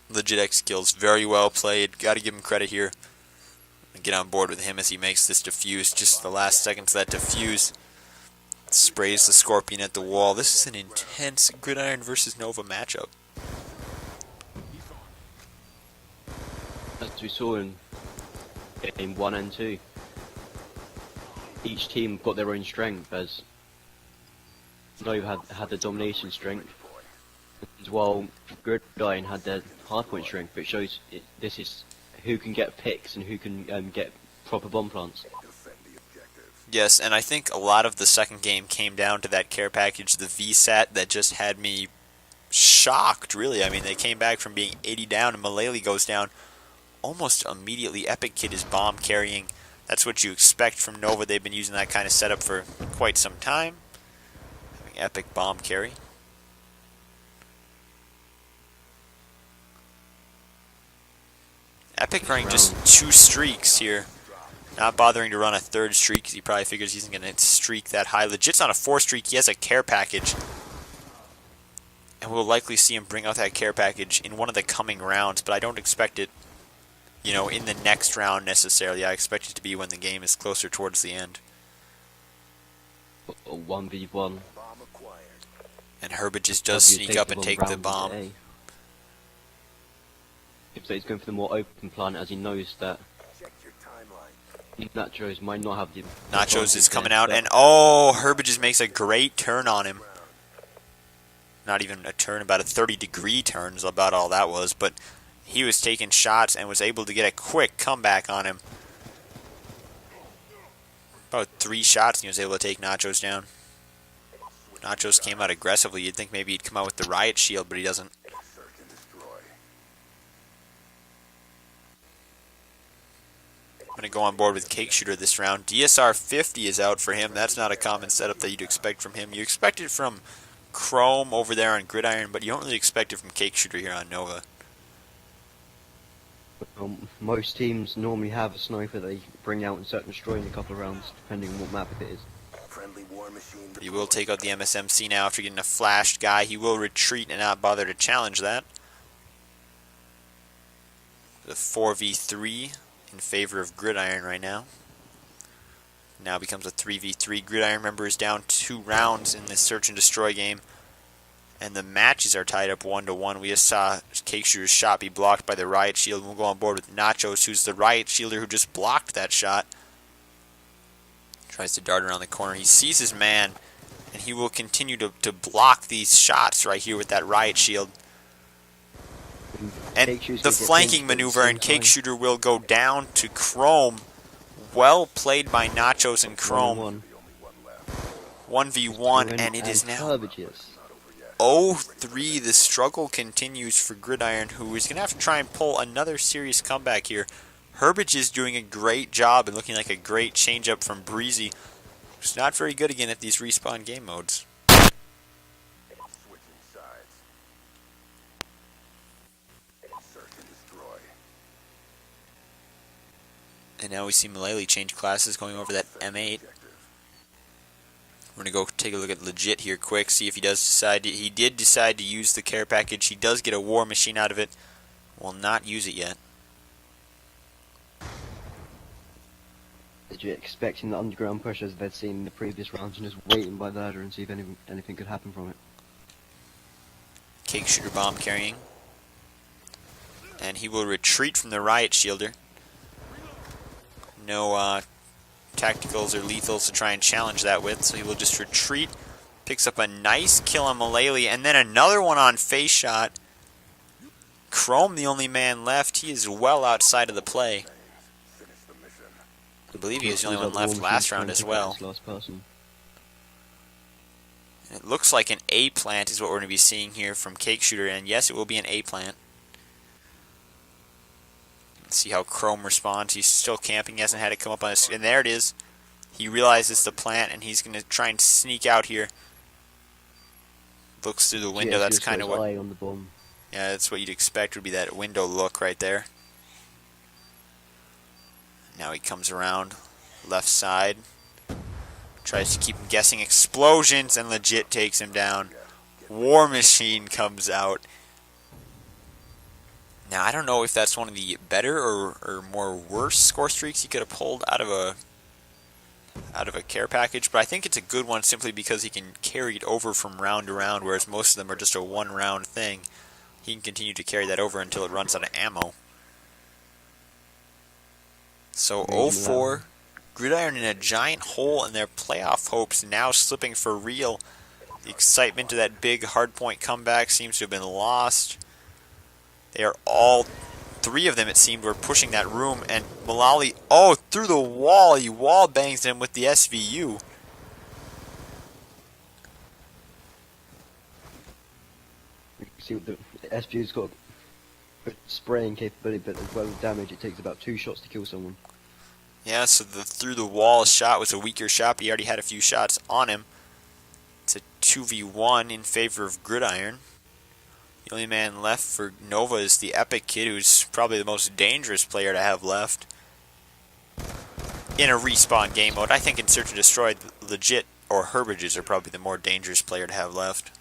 Speaker 2: Legit X kills. Very well played. Got to give him credit here. Get on board with him as he makes this defuse. Just the last seconds of that defuse. Sprays the Scorpion at the wall. This is an intense Gridiron versus NoVa matchup.
Speaker 6: As we saw in game 1 and 2, each team got their own strength, as NoVa had the domination strength, as well Gridiron had their hardpoint strength, but it shows this is who can get picks and who can get proper bomb plants.
Speaker 2: Yes, and I think a lot of the second game came down to that care package, the VSAT, that just had me shocked, really. I mean, they came back from being 80 down, and Mullally goes down almost immediately. Epic Kid is bomb carrying. That's what you expect from NoVa. They've been using that kind of setup for quite some time. Having Epic bomb carry. Epic running just 2 streaks here. Not bothering to run a 3rd streak because he probably figures he's going to streak that high. Legit's on a 4th streak. He has a care package. And we'll likely see him bring out that care package in one of the coming rounds, but I don't expect it, you know, in the next round necessarily. I expect it to be when the game is closer towards the end.
Speaker 6: A 1v1.
Speaker 2: And Herbage just does sneak up and take the bomb.
Speaker 6: So he's going for the more open plan, as he knows that Nachos might not have the...
Speaker 2: Nachos is coming out, and oh, Herbage makes a great turn on him. Not even a turn, about a 30-degree turn is about all that was, but he was taking shots and was able to get a quick comeback on him. About 3 shots and he was able to take Nachos down. Nachos came out aggressively. You'd think maybe he'd come out with the riot shield, but he doesn't. I'm going to go on board with Cake Shooter this round. DSR 50 is out for him. That's not a common setup that you'd expect from him. You expect it from Chrome over there on Gridiron, but you don't really expect it from Cake Shooter here on NoVa.
Speaker 6: Most teams normally have a sniper they bring out and start destroying a couple of rounds, depending on what map it is.
Speaker 2: He will take out the MSMC now after getting a flashed guy. He will retreat and not bother to challenge that. The 4v3 in favor of Gridiron right now. Now becomes a 3v3. Gridiron, remember, is down 2 rounds in this search and destroy game. And the matches are tied up 1-1. We just saw Cake Shooter's shot be blocked by the riot shield. We'll go on board with Nachos, who's the riot shielder who just blocked that shot. Tries to dart around the corner. He sees his man, and he will continue to block these shots right here with that riot shield. And the flanking maneuver, and Cake Shooter will go down to Chrome. Well played by Nachos and Chrome. 1v1, and it is now 0-3. The struggle continues for Gridiron, who is going to have to try and pull another serious comeback here. Herbage is doing a great job and looking like a great change-up from Breezy, who's not very good again at these respawn game modes. And now we see Mullally change classes, going over that M8. We're going to go take a look at Legit here quick, see if he does decide he did decide to use the care package. He does get a war machine out of it. Will not use it yet.
Speaker 6: Did you expecting the underground push as they'd seen in the previous rounds and just waiting by the ladder and see if anything could happen from it?
Speaker 2: Cake Shooter bomb carrying. And he will retreat from the riot shielder. No tacticals or lethals to try and challenge that with, so he will just retreat. Picks up a nice kill on Mullally, and then another one on face shot. Chrome, the only man left. He is well outside of the play. I believe he was the only one left last round as well. It looks like an A plant is what we're going to be seeing here from Cake Shooter, and yes, it will be an A plant. Let's see how Chrome responds. He's still camping. He hasn't had it come up on his... And there it is. He realizes the plant, and he's going to try and sneak out here. Looks through the window. That's kind of what...
Speaker 6: On the bomb.
Speaker 2: Yeah, that's what you'd expect would be that window look right there. Now he comes around left side. Tries to keep him guessing explosions and legit takes him down. War Machine comes out. Now, I don't know if that's one of the better or more worse score streaks he could have pulled out of a care package, but I think it's a good one simply because he can carry it over from round to round, whereas most of them are just a one-round thing. He can continue to carry that over until it runs out of ammo. So 0-4, Gridiron in a giant hole in their playoff hopes, now slipping for real. The excitement of that big hardpoint comeback seems to have been lost. They are all, 3 of them it seemed, were pushing that room, and Mullally, oh, through the wall, he wall bangs them with the SVU.
Speaker 1: You can see the SVU's got good spraying capability, but as well as damage, it takes about 2 shots to kill someone.
Speaker 2: Yeah, so the through the wall shot was a weaker shot, but he already had a few shots on him. It's a 2v1 in favor of Gridiron. The only man left for NoVa is the Epic Kid, who's probably the most dangerous player to have left in a respawn game mode. I think in Search and Destroy, legit or Herbages are probably the more dangerous player to have left.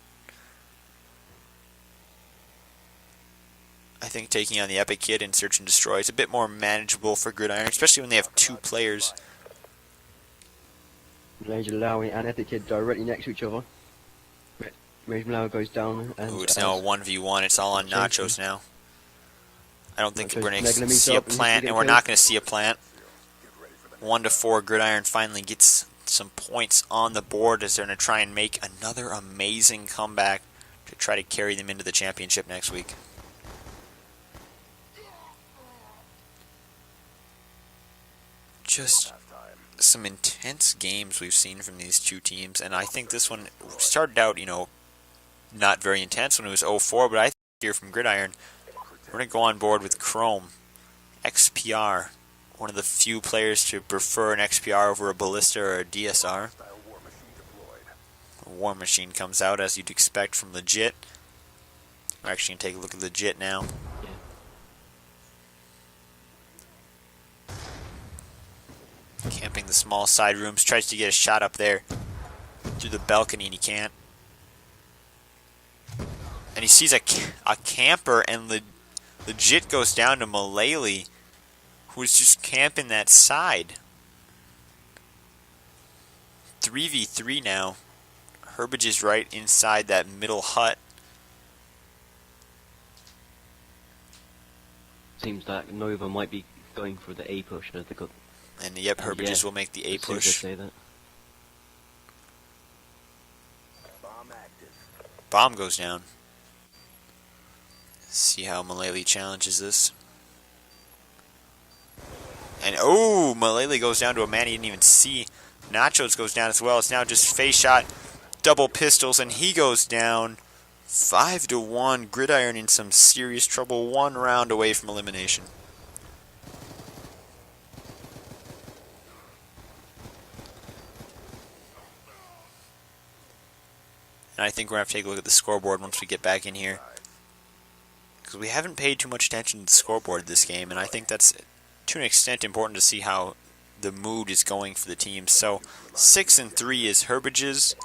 Speaker 2: I think taking on the Epic Kid in Search and Destroy is a bit more manageable for Gridiron, especially when they have 2 players.
Speaker 1: Rage Malawi and Epic Kid directly next to each other. Rage Malawi goes down. And
Speaker 2: ooh, it's now a 1v1. It's all on Nachos now. I don't think we're going to see a plant, and we're not going to see a plant. 1-4, Gridiron finally gets some points on the board as they're going to try and make another amazing comeback to try to carry them into the championship next week. Just some intense games we've seen from these 2 teams, and I think this one started out, you know, not very intense when it was 0-4, but I think here from Gridiron, we're going to go on board with Chrome, XPR, one of the few players to prefer an XPR over a Ballista or a DSR. A War Machine comes out as you'd expect from Legit. We're actually going to take a look at Legit now. Camping the small side rooms, tries to get a shot up there through the balcony, and he can't. And he sees a camper, and Legit goes down to Mullally, who's just camping that side. 3v3 now. Herbage is right inside that middle hut.
Speaker 6: Seems like NoVa might be going for the A push as they got.
Speaker 2: And yep, Herbages will make the A push.
Speaker 6: Say that.
Speaker 2: Bomb goes down. See how Mullally challenges this. And oh, Mullally goes down to a man he didn't even see. Nachos goes down as well. It's now just face shot, double pistols, and he goes down. 5-1. Gridiron in some serious trouble. 1 round away from elimination. And I think we're going to have to take a look at the scoreboard once we get back in here. Because we haven't paid too much attention to the scoreboard this game, and I think that's, to an extent, important to see how the mood is going for the team. So, 6-3 is Herbages.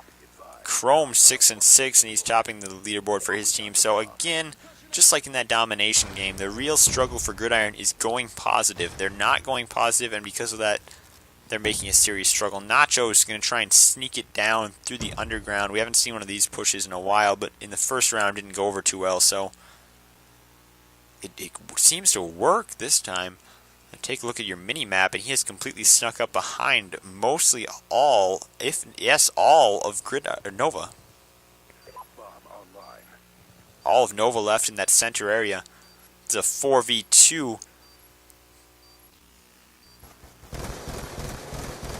Speaker 2: Chrome 6-6, and he's topping the leaderboard for his team. So, again, just like in that domination game, the real struggle for Gridiron is going positive. They're not going positive, and because of that, they're making a serious struggle. Nacho is going to try and sneak it down through the underground. We haven't seen one of these pushes in a while, but in the first round didn't go over too well, so it seems to work this time. And take a look at your mini-map, and he has completely snuck up behind mostly all, if yes, all of NoVa. All of NoVa left in that center area. It's a 4v2.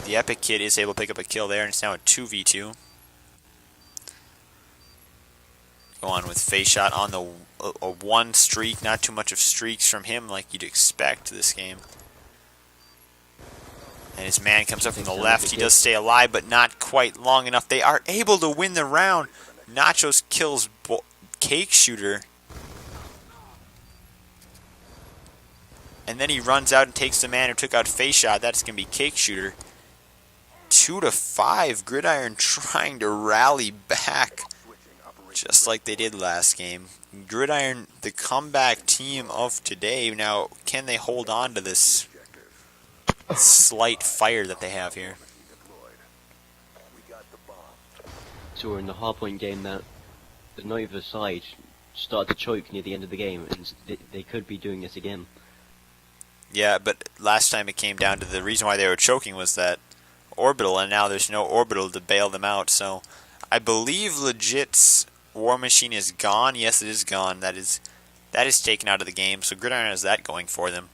Speaker 2: The Epic Kid is able to pick up a kill there, and it's now a 2v2. Go on with face shot on the a 1 streak, not too much of streaks from him like you'd expect this game. And his man comes up from the left. He does stay alive, but not quite long enough. They are able to win the round. Nachos kills Cake Shooter. And then he runs out and takes the man who took out face shot. That's going to be Cake Shooter. 2-5. Gridiron trying to rally back just like they did last game. Gridiron, the comeback team of today. Now, can they hold on to this slight fire that they have here?
Speaker 6: So we're in the hardpoint game that the NoVa side started to choke near the end of the game, and they could be doing this again.
Speaker 2: Yeah, but last time it came down to the reason why they were choking was that orbital, and now there's no orbital to bail them out. So I believe Legit's War Machine is gone. Yes, it is gone. That is taken out of the game. So Gridiron has that going for them.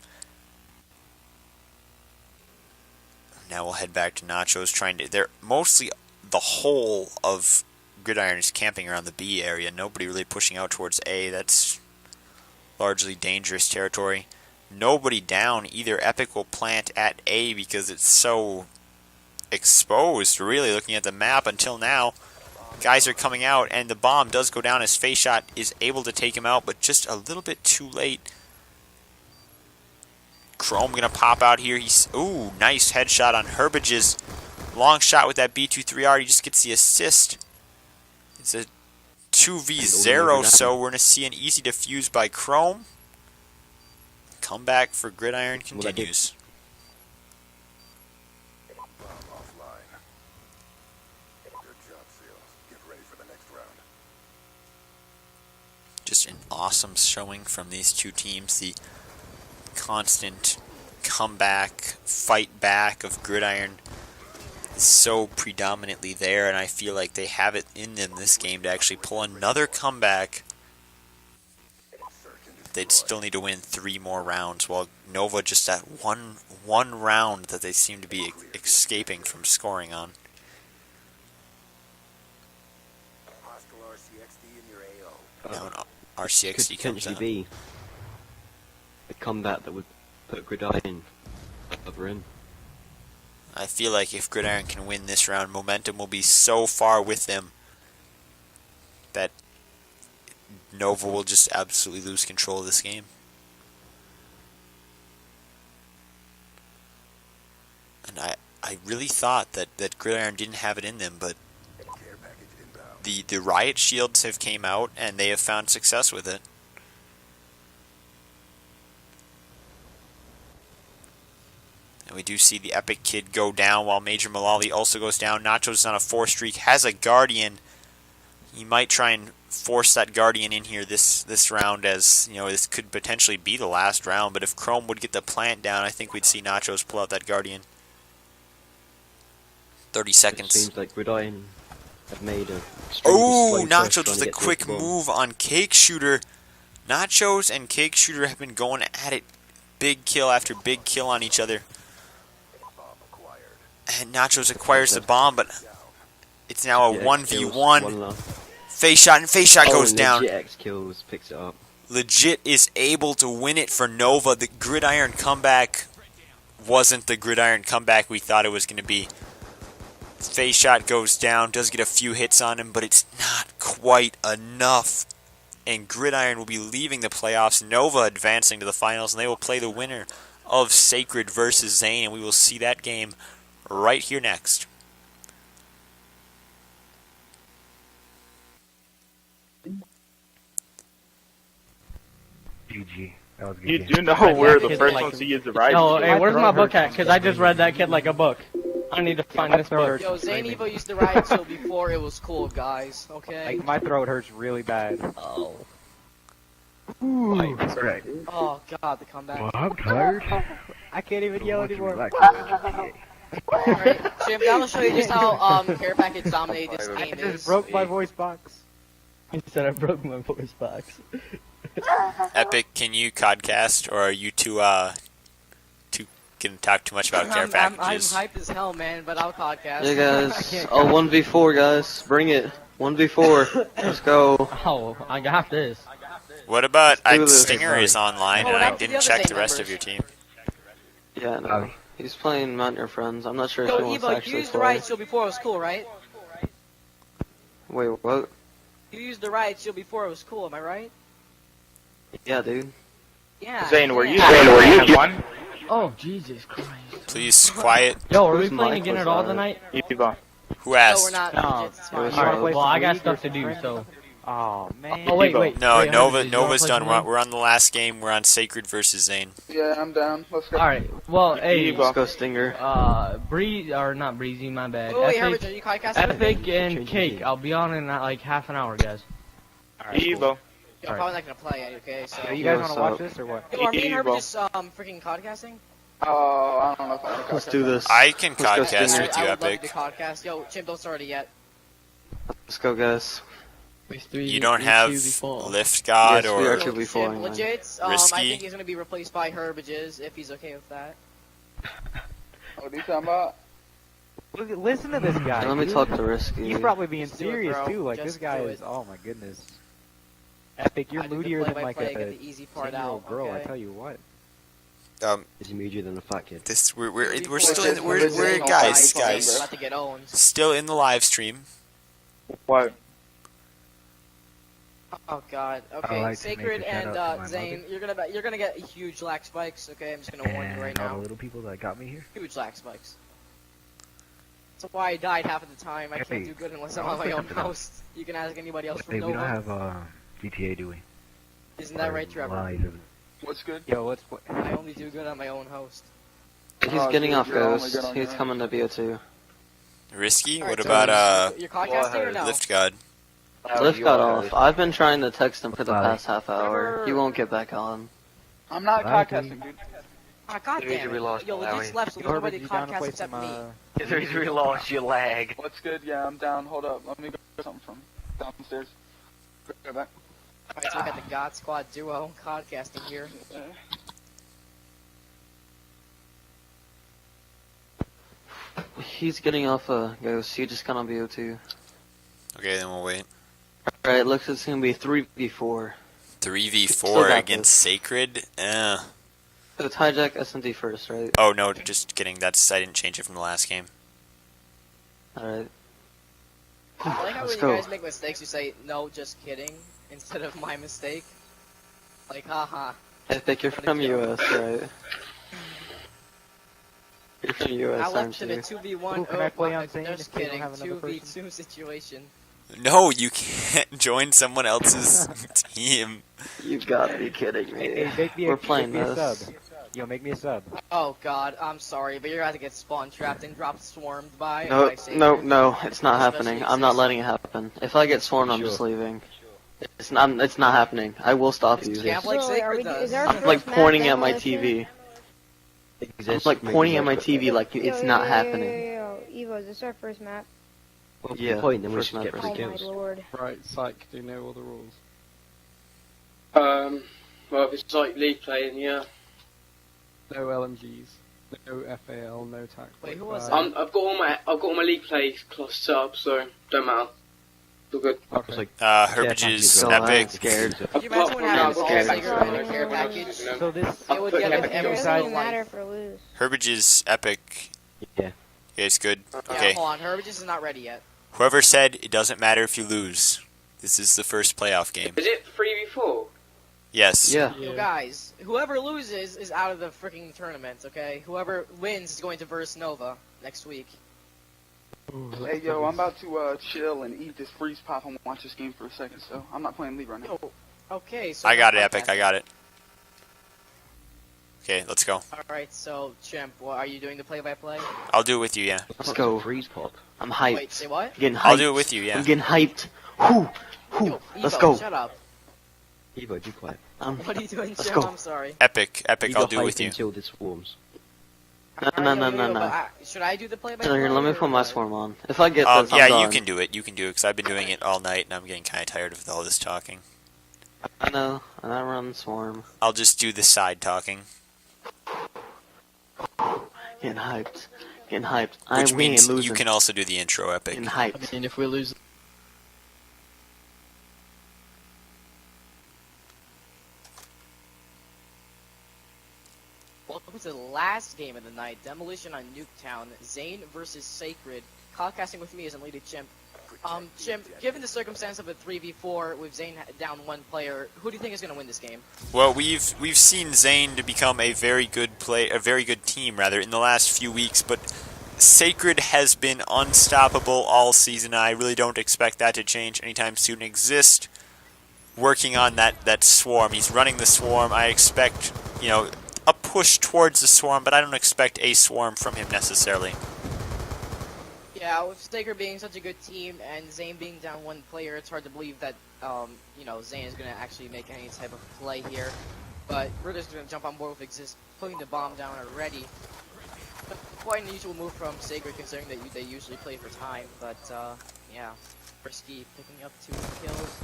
Speaker 2: Now we'll head back to Nachos. They're mostly the whole of Gridiron is camping around the B area. Nobody really pushing out towards A. That's largely dangerous territory. Nobody down. Either Epic will plant at A because it's so exposed, really, looking at the map until now. Guys are coming out, and the bomb does go down as Face Shot is able to take him out, but just a little bit too late. Chrome going to pop out here. Ooh, nice headshot on Herbage's. Long shot with that B23R. He just gets the assist. It's a 2v0, so we're going to see an easy defuse by Chrome. Comeback for Gridiron continues. Just an awesome showing from these two teams. The constant comeback, fight back of Gridiron is so predominantly there, and I feel like they have it in them this game to actually pull another comeback. They'd still need to win 3 more rounds, while NoVa just that one round that they seem to be escaping from scoring on. Now an RCXD comes
Speaker 6: potentially
Speaker 2: out.
Speaker 6: be a comeback that would put Gridiron over in.
Speaker 2: I feel like if Gridiron can win this round, momentum will be so far with them that NoVa will just absolutely lose control of this game. And I really thought that Gridiron didn't have it in them, but the riot shields have came out and they have found success with it. And we do see the Epic Kid go down while Major Malali also goes down. Nacho's on a 4 streak, has a Guardian. He might try and force that Guardian in here this round, as you know, this could potentially be the last round, but if Chrome would get the plant down, I think we'd see Nachos pull out that Guardian. 30 seconds.
Speaker 6: It seems like Gridiron have made a
Speaker 2: oh, Nachos with a quick move on Cake Shooter. Nachos and Cake Shooter have been going at it, big kill after big kill on each other. And Nachos acquires the bomb, but it's now a 1v1. Face shot, and Face Shot goes down.
Speaker 6: Legit X kills, picks it up.
Speaker 2: Legit is able to win it for NoVa. The Gridiron comeback wasn't the Gridiron comeback we thought it was going to be. Face Shot goes down, does get a few hits on him, but it's not quite enough. And Gridiron will be leaving the playoffs. NoVa advancing to the finals, and they will play the winner of Sacred versus ZaNe, and we will see that game right here next.
Speaker 11: GG. That was a good
Speaker 12: You
Speaker 11: game.
Speaker 12: do know we're the first ones to use the right.
Speaker 13: Oh, hey, where's my book at? Because I just read that kid like a book. I need to find this book.
Speaker 8: Yo, ZaNe Evo used the riot shield before it was cool, guys. Okay.
Speaker 11: Like, my throat hurts really bad.
Speaker 13: Oh.
Speaker 11: Ooh. Right.
Speaker 8: Oh god, the comeback.
Speaker 11: Well, I'm tired. I can't even yell anymore.
Speaker 8: Alright, Jim, that'll show you just how care package dominated this game
Speaker 11: I just
Speaker 8: is.
Speaker 11: broke my voice box.
Speaker 13: He said I broke my voice box.
Speaker 2: Epic, can you codcast, or are you too gonna talk too much about care
Speaker 8: I'm
Speaker 2: packages?
Speaker 8: hyped as hell, man, but I'll podcast.
Speaker 14: Yeah, guys. Oh, 1v4, guys. Bring it. 1v4. Let's go.
Speaker 13: Oh, I got this.
Speaker 2: What about
Speaker 14: this.
Speaker 2: Stinger is online, and I didn't check the rest of your team.
Speaker 14: Yeah, no. He's playing Mount Your Friends. I'm not sure if
Speaker 8: Yo,
Speaker 14: he wants to
Speaker 8: Evo, you
Speaker 14: actually
Speaker 8: used the
Speaker 14: play.
Speaker 8: riot shield before it was cool, right?
Speaker 14: Wait, what?
Speaker 8: You used the riot shield before it was cool, am I right?
Speaker 14: Yeah, dude.
Speaker 8: Yeah.
Speaker 12: Zane, were you
Speaker 8: yeah.
Speaker 12: one?
Speaker 13: Oh, Jesus Christ.
Speaker 2: Please, quiet.
Speaker 13: Yo, are we
Speaker 14: Whose
Speaker 13: playing
Speaker 14: mic
Speaker 13: again
Speaker 14: was
Speaker 13: at all
Speaker 14: that?
Speaker 13: tonight?
Speaker 12: Eva.
Speaker 2: Who
Speaker 8: No,
Speaker 2: asked?
Speaker 8: we're not.
Speaker 13: No.
Speaker 8: It's fine.
Speaker 14: was
Speaker 13: Alright,
Speaker 14: Rob.
Speaker 13: well, I got stuff to do, so.
Speaker 11: Oh man.
Speaker 13: Oh, wait,
Speaker 12: Evo.
Speaker 13: wait.
Speaker 2: No,
Speaker 13: wait,
Speaker 2: Nova.
Speaker 13: did you wanna
Speaker 2: Nova's
Speaker 13: play
Speaker 2: done.
Speaker 13: something?
Speaker 2: We're on the last game. We're on Sacred versus ZaNe.
Speaker 9: Yeah, I'm down. Let's go.
Speaker 13: Alright, well, hey,
Speaker 14: Let's go Stinger.
Speaker 13: or not Breezy, my bad.
Speaker 8: Wait, Herbert, are you podcasting?
Speaker 13: Epic and Cake, I'll be on in like half an hour, guys.
Speaker 12: Evo.
Speaker 8: Yo, I'm probably not gonna play, okay? So.
Speaker 11: You guys
Speaker 14: What's
Speaker 11: want to watch
Speaker 14: up?
Speaker 11: this or what?
Speaker 8: Yo, are me and Herbert
Speaker 12: Evo.
Speaker 8: just freaking podcasting?
Speaker 9: Oh, I don't know if I can
Speaker 14: Let's do this.
Speaker 2: I can
Speaker 14: Let's go
Speaker 2: podcast
Speaker 14: Stinger.
Speaker 2: with you,
Speaker 8: I would love
Speaker 2: Epic.
Speaker 8: to podcast. Yo, Chimp, don't start it yet.
Speaker 14: Let's go, guys.
Speaker 2: You don't have Lift God
Speaker 14: Yes, we are
Speaker 2: or
Speaker 14: 2v4.
Speaker 8: Chimp,
Speaker 14: anyway.
Speaker 8: legit. I
Speaker 2: Risky.
Speaker 8: think he's gonna be replaced by Herbages if he's okay with that.
Speaker 9: What are you talking about?
Speaker 11: Look, listen to this guy.
Speaker 14: Let me
Speaker 11: dude.
Speaker 14: talk to Risky.
Speaker 11: He's probably being
Speaker 8: Just do it,
Speaker 11: serious
Speaker 8: bro.
Speaker 11: too. Like
Speaker 8: Just
Speaker 11: this guy
Speaker 8: do
Speaker 11: is.
Speaker 8: it.
Speaker 11: Oh my goodness. Epic, you're
Speaker 8: I do the
Speaker 11: moodier than like
Speaker 8: play-by-play,
Speaker 11: a
Speaker 8: get the easy part
Speaker 11: 10-year-old
Speaker 8: out,
Speaker 11: girl. I
Speaker 8: okay?
Speaker 11: tell you what.
Speaker 1: Is he moodier than a fat kid?
Speaker 2: This we're
Speaker 8: Before
Speaker 2: still in,
Speaker 8: this,
Speaker 2: we're
Speaker 8: this
Speaker 2: guys
Speaker 8: is about to get owned.
Speaker 2: still in the live stream.
Speaker 12: What?
Speaker 8: Oh god. Okay,
Speaker 11: like to make
Speaker 8: Sacred
Speaker 11: a shout
Speaker 8: and
Speaker 11: out to my
Speaker 8: ZaNe, you're gonna get huge lag spikes. Okay, I'm just gonna warn you right
Speaker 11: And all
Speaker 8: now.
Speaker 11: the little people that got me here.
Speaker 8: Huge lag spikes. That's why I died half of the time. I
Speaker 11: Hey,
Speaker 8: can't do good unless I'm
Speaker 11: I'll
Speaker 8: on my
Speaker 11: say
Speaker 8: own
Speaker 11: something else.
Speaker 8: host. You can ask anybody else from
Speaker 11: Hey, we don't
Speaker 8: Nova.
Speaker 11: have GTA, do we?
Speaker 8: Isn't that right, Trevor?
Speaker 11: Live.
Speaker 9: What's good?
Speaker 11: Yo, what's
Speaker 8: I only do good on my own host.
Speaker 14: He's
Speaker 9: Oh,
Speaker 14: getting
Speaker 9: dude,
Speaker 14: off
Speaker 9: you're only
Speaker 14: Ghost.
Speaker 9: good on
Speaker 14: He's
Speaker 9: your
Speaker 14: coming to BO2.
Speaker 2: Risky.
Speaker 8: Alright,
Speaker 2: What
Speaker 8: so
Speaker 2: about
Speaker 8: you're podcasting or no?
Speaker 2: Lift God?
Speaker 14: Lift got off. I've been trying to text him for the
Speaker 11: Bye.
Speaker 14: past half hour. He won't get back on.
Speaker 9: I'm not
Speaker 11: Bye,
Speaker 9: podcasting, dude.
Speaker 8: Ah, goddamn it. Yo, legit slept, so there's nobody to
Speaker 11: down to play
Speaker 8: podcast except
Speaker 11: some,
Speaker 8: me.
Speaker 10: The reason we lost your lag.
Speaker 9: What's good? Yeah, I'm down. Hold up. Let me go get something from downstairs. Go back.
Speaker 8: Alright, so we got the God Squad duo podcasting here.
Speaker 14: He's getting off Ghost. He just got on BO2.
Speaker 2: Okay, then we'll wait.
Speaker 14: Alright, looks it's gonna be 3v4.
Speaker 2: 3v4
Speaker 14: Still got
Speaker 2: against Sacred.
Speaker 14: So it's hijack SMD first, right?
Speaker 2: Oh no, just kidding. I didn't change it from the last game.
Speaker 14: Alright.
Speaker 8: I like how
Speaker 14: Let's
Speaker 8: when
Speaker 14: go.
Speaker 8: you guys make mistakes, you say, no, just kidding, instead of my mistake. Like, haha.
Speaker 14: Epic, you're from US, right? You're from US,
Speaker 8: I
Speaker 14: aren't
Speaker 8: left in a
Speaker 14: you?
Speaker 8: 2v1.
Speaker 11: Ooh, can I play on
Speaker 8: Zane?
Speaker 11: Zane
Speaker 8: Just
Speaker 11: if they don't
Speaker 8: kidding.
Speaker 11: have another
Speaker 8: 2v2 situation.
Speaker 2: No, you can't join someone else's team.
Speaker 14: You gotta be kidding me.
Speaker 11: Hey, make me
Speaker 14: We're
Speaker 11: a,
Speaker 14: playing
Speaker 11: make me a
Speaker 14: this.
Speaker 11: sub. Yo, make me a sub.
Speaker 8: Oh god, I'm sorry, but you're gonna have to get spawn trapped and drop swarmed by.
Speaker 14: No,
Speaker 8: by Sacred.
Speaker 14: no, it's not
Speaker 8: Especially
Speaker 14: happening. I'm not letting it happen. If I get swarmed, I'm just leaving. It's not happening. I will stop you.
Speaker 8: Camp like
Speaker 7: So,
Speaker 8: Sacred does.
Speaker 7: is our
Speaker 14: I'm like
Speaker 7: first map
Speaker 14: pointing at my
Speaker 7: demolition?
Speaker 14: TV. I'm like pointing at my TV like it's not happening.
Speaker 7: Yo, Evo, is this our first map?
Speaker 1: Well,
Speaker 14: Yeah,
Speaker 1: point, then we
Speaker 14: first
Speaker 1: should get
Speaker 14: map.
Speaker 1: free
Speaker 7: Oh my
Speaker 1: kills.
Speaker 7: lord.
Speaker 15: Right, Psych, do you know all the rules?
Speaker 9: Well, if it's like league playing, yeah.
Speaker 15: No LMGs, no FAL, no tac.
Speaker 8: Wait, who was
Speaker 9: I've got all my league play class set up, so don't matter. All good.
Speaker 15: Okay.
Speaker 2: Herbage's
Speaker 14: Yeah,
Speaker 2: Epic.
Speaker 14: scared.
Speaker 8: Can you imagine what happens all
Speaker 14: scared.
Speaker 8: Sacred in a care package?
Speaker 11: So this,
Speaker 8: It would get
Speaker 9: It
Speaker 8: with
Speaker 7: It
Speaker 8: every
Speaker 7: doesn't
Speaker 8: single
Speaker 7: even matter
Speaker 8: life.
Speaker 7: if we lose.
Speaker 2: Herbage's Epic.
Speaker 1: Yeah.
Speaker 2: Okay, it's good.
Speaker 8: Yeah,
Speaker 2: Okay.
Speaker 8: hold on, Herbages is not ready yet.
Speaker 2: Whoever said it doesn't matter if you lose. This is the first playoff game.
Speaker 9: Is it 3v4?
Speaker 2: Yes.
Speaker 14: Yeah.
Speaker 8: Yo, guys, whoever loses is out of the freaking tournament, okay? Whoever wins is going to verse Nova next week.
Speaker 9: Hey, yo, I'm about to chill and eat this freeze pop and watch this game for a second, so I'm not playing league right now.
Speaker 8: Yo, okay, so...
Speaker 2: I got it, Epic. I got it. Okay, let's go.
Speaker 8: Alright, so, Chimp, what, are you doing the play-by-play?
Speaker 2: I'll do it with you, yeah.
Speaker 14: Let's go.
Speaker 1: Freeze pop.
Speaker 14: I'm hyped.
Speaker 8: Wait, say what?
Speaker 14: I'm getting hyped.
Speaker 2: I'll do it with you, yeah.
Speaker 14: I'm getting hyped. Whoo, whoo.
Speaker 8: Yo,
Speaker 14: Let's
Speaker 8: Evo,
Speaker 14: go.
Speaker 8: shut up.
Speaker 1: Evo, be quiet.
Speaker 8: What are you doing,
Speaker 14: Let's
Speaker 8: Chimp?
Speaker 14: go.
Speaker 8: I'm sorry.
Speaker 2: Epic,
Speaker 1: You
Speaker 2: I'll
Speaker 1: got
Speaker 2: do it
Speaker 1: hype
Speaker 2: with you.
Speaker 1: until this swarms.
Speaker 14: No,
Speaker 8: But should I do the play-by-play?
Speaker 14: Here, let me put my
Speaker 8: or-
Speaker 14: swarm on. If I get this, I'm
Speaker 2: Yeah,
Speaker 14: done.
Speaker 2: you can do it. You can do it, because I've been doing it all night, and I'm getting kind of tired of all this talking.
Speaker 14: I know, and I run swarm.
Speaker 2: I'll just do the side talking.
Speaker 14: Getting hyped. Getting hyped. I
Speaker 2: Which
Speaker 14: ain't
Speaker 2: means
Speaker 14: losing.
Speaker 2: you can also do the intro, Epic.
Speaker 14: Getting hyped.
Speaker 15: And if we lose...
Speaker 8: Welcome to the last game of the night, Demolition on Nuketown, ZaNe versus Sacred. Podcasting with me is Unleaded Chimp. Jim, given the circumstance of a 3v4 with ZaNe down one player, who do you think is going to win this game?
Speaker 2: Well, we've seen ZaNe to become a very good team rather in the last few weeks, but Sacred has been unstoppable all season. I really don't expect that to change anytime soon. Exist working on that swarm. He's running the swarm. I expect, you know, a push towards the swarm, but I don't expect a swarm from him necessarily.
Speaker 8: Yeah, with Sacred being such a good team and ZaNe being down one player, it's hard to believe that, you know, ZaNe is going to actually make any type of play here. But we're just going to jump on board with Exist, putting the bomb down already. But quite an unusual move from Sacred considering that they usually play for time. But, yeah, Risky picking up 2 kills.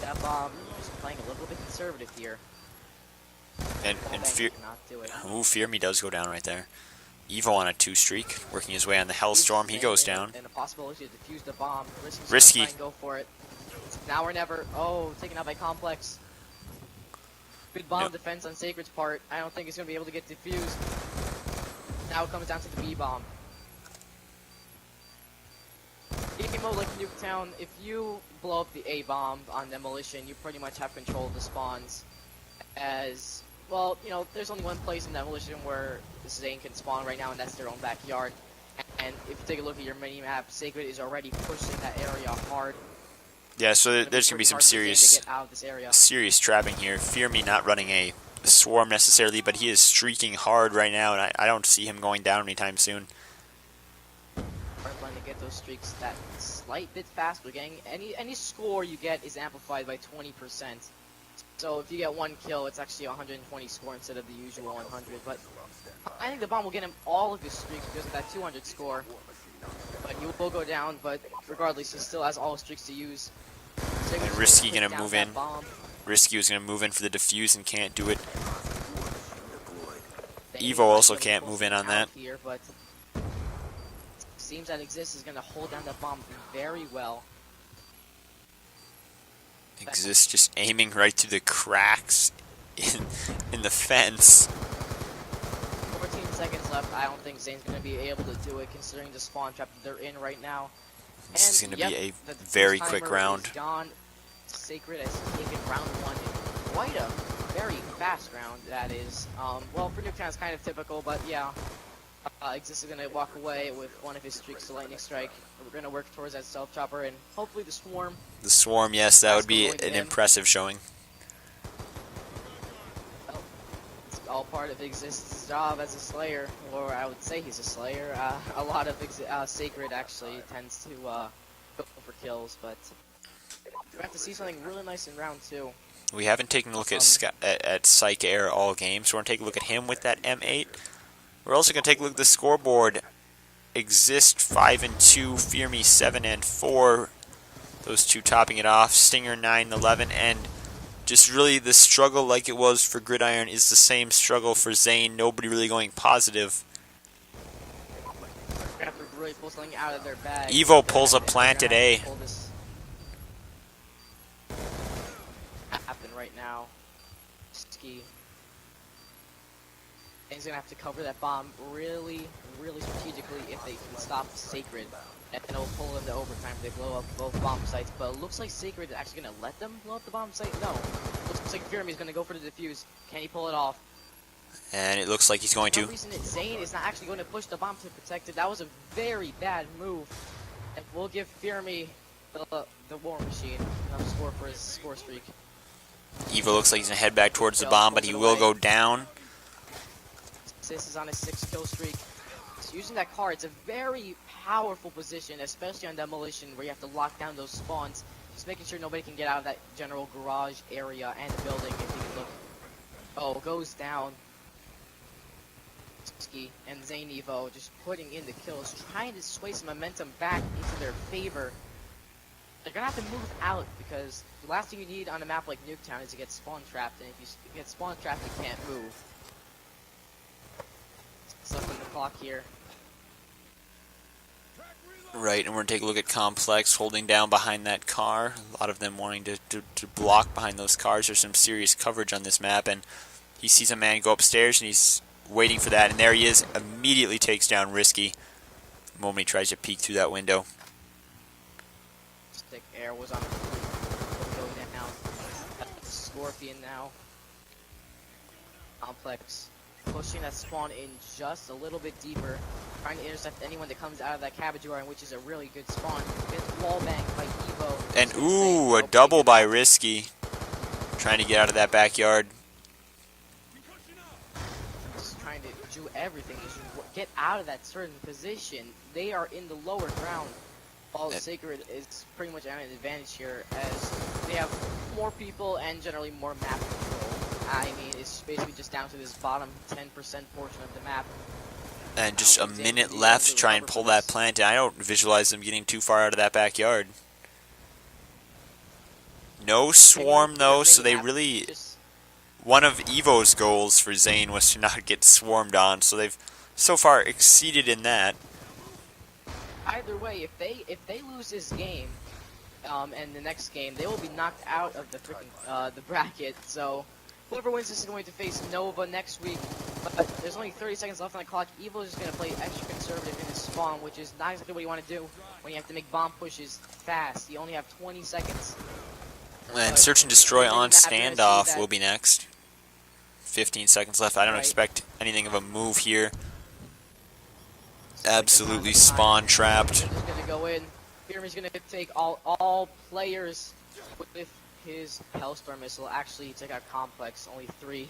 Speaker 8: That bomb just playing a little bit conservative here.
Speaker 2: And Fear Me does go down right there. Evo on a 2 streak, working his way on the Hellstorm. He goes down.
Speaker 8: And a possibility to defuse the bomb.
Speaker 2: Risky.
Speaker 8: Go for it. It's now or never. Oh, taken out by Complex. Good bomb defense on Sacred's part. I don't think it's going to be able to get defused. Now it comes down to the B bomb. Game mode like Nuketown, if you blow up the A bomb on Demolition, you pretty much have control of the spawns. As well, you know, there's only one place in Demolition where ZaNe can spawn right now, and that's their own backyard. And if you take a look at your mini-map, Sacred is already pushing that area hard.
Speaker 2: Yeah, so there's going to be some serious trapping here. Fear Me not running a swarm necessarily, but he is streaking hard right now, and I don't see him going down anytime soon.
Speaker 8: We're trying to get those streaks that slight bit faster. Getting any score you get is amplified by 20%. So if you get 1 kill, it's actually 120 score instead of the usual 100. But I think the bomb will get him all of his streaks because of that 200 score. But he will go down, but regardless, he still has all his streaks to use.
Speaker 2: And Risky gonna move in. Risky was gonna move in for the defuse and can't do it. Evo also can't move in on that.
Speaker 8: Here, but seems that Exist is gonna hold down that bomb very well.
Speaker 2: Exist just aiming right through the cracks in the fence.
Speaker 8: 14 seconds left. I don't think ZaNe's going to be able to do it considering the spawn trap that they're in right now.
Speaker 2: This is going to be a very quick round.
Speaker 8: Gone. Sacred has taken round 1 in quite a very fast round, that is. Well, for Nuketown it's kind of typical, but yeah. Exist is going to walk away with one of his streaks to Lightning Strike. We're going to work towards that Stealth Chopper and hopefully the Swarm.
Speaker 2: The Swarm, yes, that would be an impressive showing.
Speaker 8: Well, it's all part of Exist's job as a Slayer, or I would say he's a Slayer. A lot of Sacred actually tends to go for kills, but we have to see something really nice in round 2.
Speaker 2: We haven't taken a look at Psych Air all game, so we're going to take a look at him with that M8. We're also going to take a look at the scoreboard. Exist 5-2, Fear Me 7-4. Those two topping it off. Stinger 9-11, and just really the struggle, like it was for Gridiron, is the same struggle for ZaNe. Nobody really going positive.
Speaker 8: Have to really pull something out of their bag.
Speaker 2: Evo pulls a planted A.
Speaker 8: Happen right now. Ski. He's gonna have to cover that bomb really, really strategically if they can stop Sacred. And it'll pull into overtime if they blow up both bomb sites. But it looks like Sacred is actually gonna let them blow up the bomb site. No. Looks like Fear Me is gonna go for the defuse. Can he pull it off?
Speaker 2: And it looks like he's going to.
Speaker 8: For some reason, ZaNe is not actually going to push the bomb to protect it. That was a very bad move. And we'll give Fear Me the War Machine enough score for his score streak.
Speaker 2: Evo looks like he's gonna head back towards the bomb, but he will go down.
Speaker 8: This is on a 6-kill streak. So using that car, it's a very powerful position, especially on Demolition, where you have to lock down those spawns. Just making sure nobody can get out of that general garage area and the building. If you can look. Oh, goes down. And ZaNe Evo just putting in the kills, trying to sway some momentum back into their favor. They're gonna have to move out because the last thing you need on a map like Nuketown is to get spawn trapped, and if you get spawn trapped, you can't move. Stuck on the clock here.
Speaker 2: Right, and we're going to take a look at Complex holding down behind that car. A lot of them wanting to block behind those cars. There's some serious coverage on this map, and he sees a man go upstairs, and he's waiting for that, and there he is. Immediately takes down Risky the moment he tries to peek through that window.
Speaker 8: Kinetic Air was on going down. Scorpion now. Complex pushing that spawn in just a little bit deeper, trying to intercept anyone that comes out of that cabbage garden, which is a really good spawn. Gets wall banged by Evo.
Speaker 2: And ooh, a double by Risky. Trying to get out of that backyard.
Speaker 8: Just trying to do everything. Just get out of that certain position. They are in the lower ground. While Sacred is pretty much at an advantage here, as they have more people and generally more map control. I mean, it's basically just down to this bottom 10% portion of the map.
Speaker 2: And just a minute left to try and pull that plant down. I don't visualize them getting too far out of that backyard. No swarm though, so they really... One of Evo's goals for ZaNe was to not get swarmed on, so they've so far exceeded in that.
Speaker 8: Either way, if they lose this game, and the next game, they will be knocked out of the freaking the bracket. So whoever wins this is going to face NoVa next week. But there's only 30 seconds left on the clock. Evo is just going to play extra conservative in his spawn, which is not exactly what you want to do when you have to make bomb pushes fast. You only have 20 seconds.
Speaker 2: And Search and Destroy on standoff will be next. 15 seconds left. I don't expect anything of a move here. Absolutely spawn trapped.
Speaker 8: Just gonna go in. Pyramid's gonna take all players with his Hellstorm missile. Actually, take out Complex, only 3.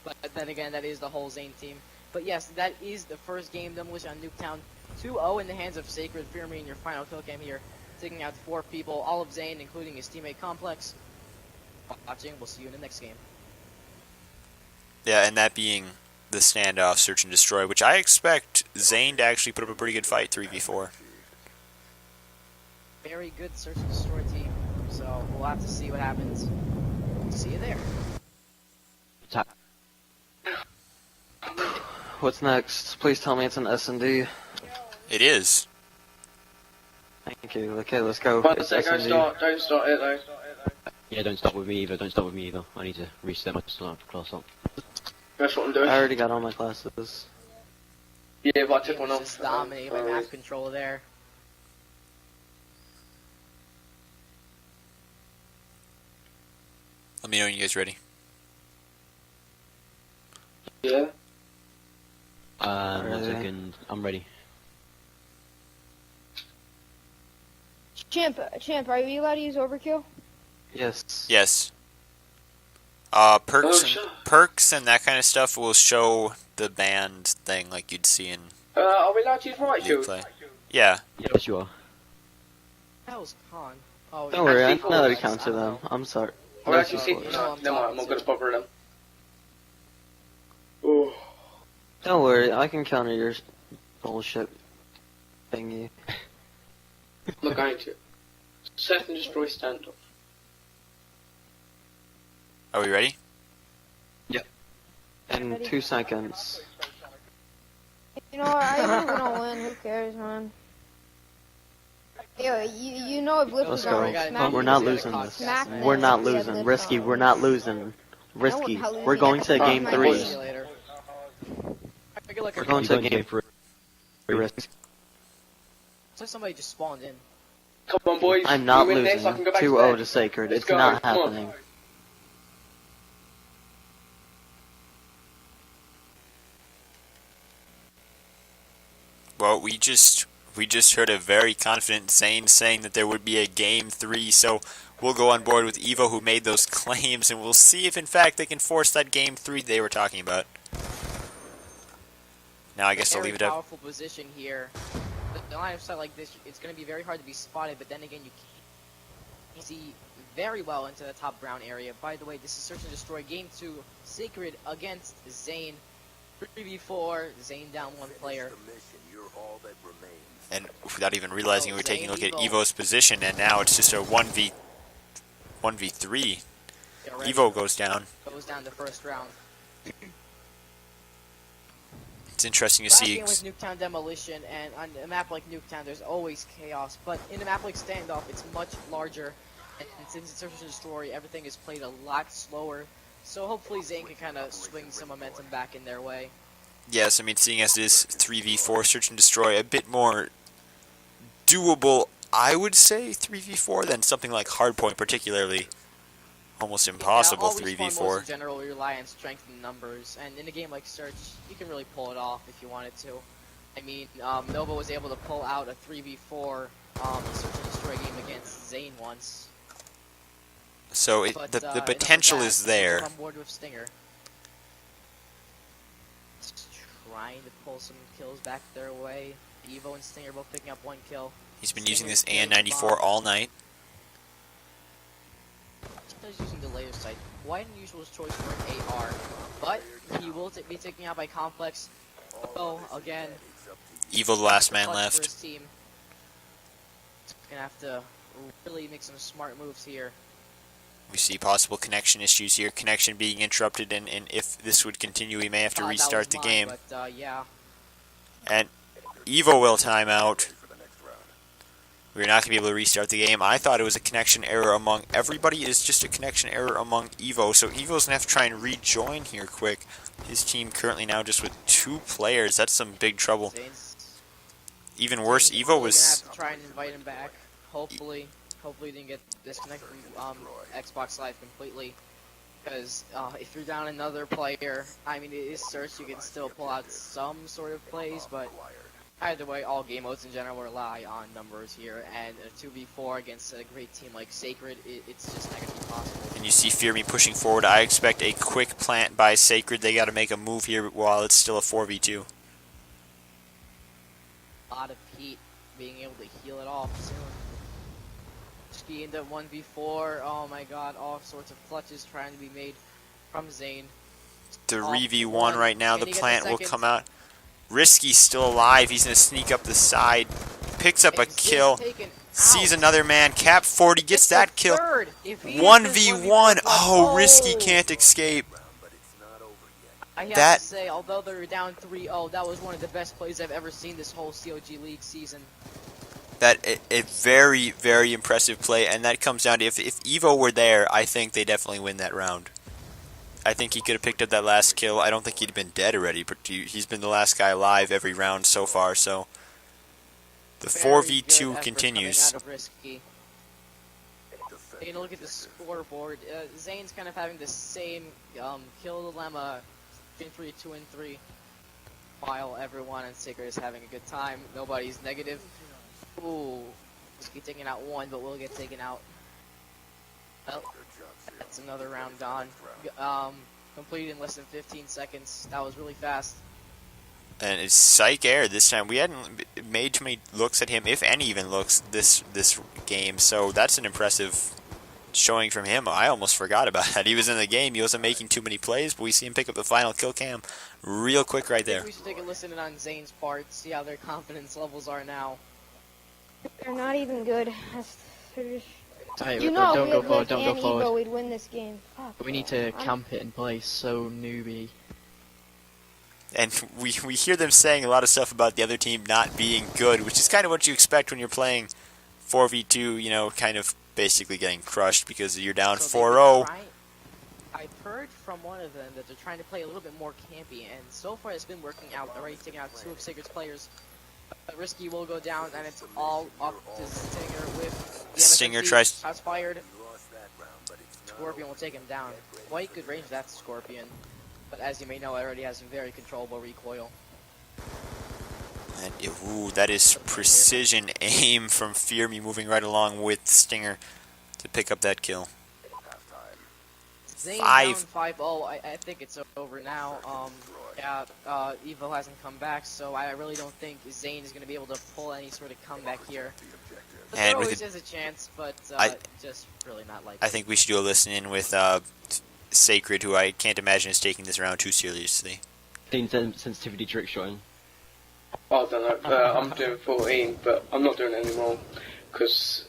Speaker 8: But then again, that is the whole ZaNe team. But yes, that is the first game Demolition on Nuketown. 2-0 in the hands of Sacred. Pyramid in your final kill cam here, taking out 4 people, all of ZaNe, including his teammate Complex. Watching. We'll see you in the next game.
Speaker 2: Yeah, and that being the standoff Search and Destroy, which I expect ZaNe to actually put up a pretty good fight 3v4.
Speaker 8: Very good Search and Destroy team, so we'll have to see what happens. See you there.
Speaker 14: What's next? Please tell me it's an S&D.
Speaker 2: It is.
Speaker 14: Thank you. Okay, let's go. It's S&D.
Speaker 5: Don't start it though.
Speaker 6: Yeah, don't stop with me either. Don't stop with me either. I need to reset my class up.
Speaker 5: That's what I'm doing.
Speaker 14: I already got all my classes.
Speaker 5: Yeah, but I took one off.
Speaker 8: Just dominated by map control there.
Speaker 2: Let me know when you guys are ready.
Speaker 5: Yeah.
Speaker 6: 1 second. I'm ready.
Speaker 7: Champ, are you allowed to use overkill?
Speaker 14: Yes.
Speaker 2: Yes. Perks and that kind of stuff will show the band thing like you'd see in
Speaker 5: Are we allowed to use right shoot?
Speaker 2: play. Yeah.
Speaker 6: Yes, you are.
Speaker 8: That was Con. Oh,
Speaker 14: Don't worry, I know how to counter them. I'm sorry.
Speaker 5: Oh, actually, see, no, I'm not gonna bother them. Oh.
Speaker 14: Don't worry, I can counter your bullshit thingy.
Speaker 5: Look, I need to. Search and Destroy standoff.
Speaker 2: Are we ready?
Speaker 6: Yep.
Speaker 14: In 2 seconds.
Speaker 7: You know what, I think we're gonna win, who cares, man? Yo, you know if Blitz
Speaker 14: Let's
Speaker 7: is
Speaker 14: go.
Speaker 7: on,
Speaker 14: We're not losing this. We're not losing. Risky, we're not losing. Risky, we're going to game 3. We're going to game 3. Risky.
Speaker 8: So somebody just spawned in.
Speaker 5: Come on, boys.
Speaker 14: I'm not
Speaker 5: You win
Speaker 14: losing.
Speaker 5: this, I can go back
Speaker 14: 2-0
Speaker 5: to
Speaker 14: to Sacred.
Speaker 5: Let's
Speaker 14: It's
Speaker 5: go.
Speaker 14: not
Speaker 5: Come on.
Speaker 14: happening.
Speaker 2: Well, we just heard a very confident ZaNe saying that there would be a game 3, so we'll go on board with Evo who made those claims, and we'll see if in fact they can force that game 3 they were talking about. Now I guess I'll leave it up.
Speaker 8: Powerful position here. The line of sight like this, it's going to be very hard to be spotted, but then again, you can see very well into the top brown area. By the way, this is Search and Destroy Game 2, Sacred against ZaNe. 3v4, ZaNe down 1 player.
Speaker 2: And without even realizing, we were taking a look at Evo's position, and now it's just a 1v3. Evo goes down.
Speaker 8: Goes down the first round.
Speaker 2: It's interesting to
Speaker 8: Last
Speaker 2: see.
Speaker 8: game was Nuketown Demolition, and on a map like Nuketown, there's always chaos. But in a map like Standoff, it's much larger, and since it's Search and Destroy, everything is played a lot slower. So hopefully ZaNe can kind of swing some momentum back in their way.
Speaker 2: Yes, I mean, seeing as it is 3v4 Search and Destroy, a bit more doable I would say 3v4 than something like Hardpoint, particularly almost impossible
Speaker 8: all respawn modes
Speaker 2: 3v4.
Speaker 8: in general rely on strength and numbers, and in a game like Search, you can really pull it off if you wanted to. I mean, NoVa was able to pull out a 3v4 Search and Destroy game against ZaNe once.
Speaker 2: So the potential is there.
Speaker 8: On board with Stinger. Just trying to pull some kills back their way. Evo and Stinger both picking up 1 kill.
Speaker 2: He's been using this AN-94 all night.
Speaker 8: He's using the laser sight. Quite an unusual choice for an AR, but he will be taken out by Complex. Oh, again.
Speaker 2: Evo, the last man
Speaker 8: For
Speaker 2: left.
Speaker 8: his team. Gonna have to really make some smart moves here.
Speaker 2: We see possible connection issues here. Connection being interrupted, and if this would continue, we may have to restart the game.
Speaker 8: But, yeah.
Speaker 2: And Evo will time out. We're not going to be able to restart the game. I thought it was a connection error among everybody. It's just a connection error among Evo. So Evo's going to have to try and rejoin here quick. His team currently now just with 2 players. That's some big trouble. Even worse, Evo was...
Speaker 8: We're gonna have to try and invite him back. Hopefully he didn't get disconnected from Xbox Live completely. Because if you're down another player, I mean, it is Search, you can still pull out some sort of plays, but either way, all game modes in general rely on numbers here, and a 2v4 against a great team like Sacred, it's just not going to be possible.
Speaker 2: And you see Fear Me pushing forward. I expect a quick plant by Sacred. They got to make a move here while it's still a 4v2.
Speaker 8: A lot of heat, being able to heal it off soon. Ski into 1v4, oh my god, all sorts of clutches trying to be made from ZaNe.
Speaker 2: 3v1 right now. The plant will come out. Risky's still alive. He's going to sneak up the side. Picks up a kill. Sees another man. Cap 40 gets that kill. 1v1. Oh, Risky can't escape.
Speaker 8: I have to say, although they were down 3-0, that was one of the best plays I've ever seen this whole COG League season.
Speaker 2: That a very, very impressive play, and that comes down to if Evo were there, I think they definitely win that round. I think he could have picked up that last kill. I don't think he'd have been dead already, but he's been the last guy alive every round so far, so the 4v2 continues.
Speaker 8: Taking a look at the scoreboard, ZaNe's kind of having the same kill dilemma between 3, 2, and 3, while everyone in Sacred is having a good time. Nobody's negative. Ooh, Risky taking out 1, but will get taken out. Well, that's another round gone. Completed in less than 15 seconds. That was really fast.
Speaker 2: And it's Psych Air this time. We hadn't made too many looks at him, if any even looks, this game. So that's an impressive showing from him. I almost forgot about that. He was in the game. He wasn't making too many plays, but we see him pick up the final kill cam real quick right there.
Speaker 8: We should take a listen in on ZaNe's part, see how their confidence levels are now.
Speaker 7: They're not even good.
Speaker 15: Hey,
Speaker 7: You know,
Speaker 15: don't
Speaker 7: if
Speaker 15: go
Speaker 7: we had
Speaker 15: forward,
Speaker 7: Lick
Speaker 15: don't go
Speaker 7: and
Speaker 15: forward.
Speaker 7: Evo, we'd win this game. Fuck.
Speaker 15: We need to camp it in place, so newbie.
Speaker 2: And we hear them saying a lot of stuff about the other team not being good, which is kind of what you expect when you're playing 4v2, you know, kind of basically getting crushed because you're down 4-0.
Speaker 8: I've heard from one of them that they're trying to play a little bit more campy, and so far it's been working out. Already taking out 2 of Sacred's players. Risky will go down, and it's all up to Stinger with the
Speaker 2: Stinger
Speaker 8: MSMC.
Speaker 2: tries.
Speaker 8: Shots fired. Scorpion will take him down. Quite good range, that Scorpion. But as you may know, it already has very controllable recoil.
Speaker 2: And, ooh, that is precision aim from Fear Me moving right along with Stinger to pick up that kill.
Speaker 8: ZaNe down 5-0. I think it's over now. Yeah, Evo hasn't come back, so I really don't think ZaNe is going to be able to pull any sort of comeback here. But there always is a chance, but just really not likely.
Speaker 2: I think we should do a listen in with Sacred, who I can't imagine is taking this round too seriously.
Speaker 6: Sensitivity trick shotting.
Speaker 16: I don't know, I'm doing 14, but I'm not doing it anymore, because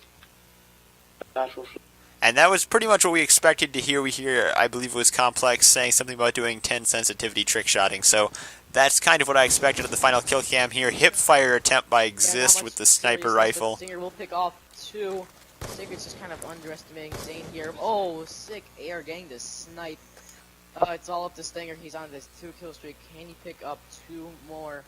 Speaker 2: and that was pretty much what we expected to hear. We hear, I believe it was Complex saying something about doing 10 sensitivity trick shotting, so that's kind of what I expected of the final kill cam here. Hip fire attempt by Exist with the sniper rifle.
Speaker 8: Stinger will pick off 2. Sacred's just kind of underestimating ZaNe here. Oh, sick air getting the snipe. It's all up to Stinger. He's on this 2-kill streak. Can he pick up 2 more?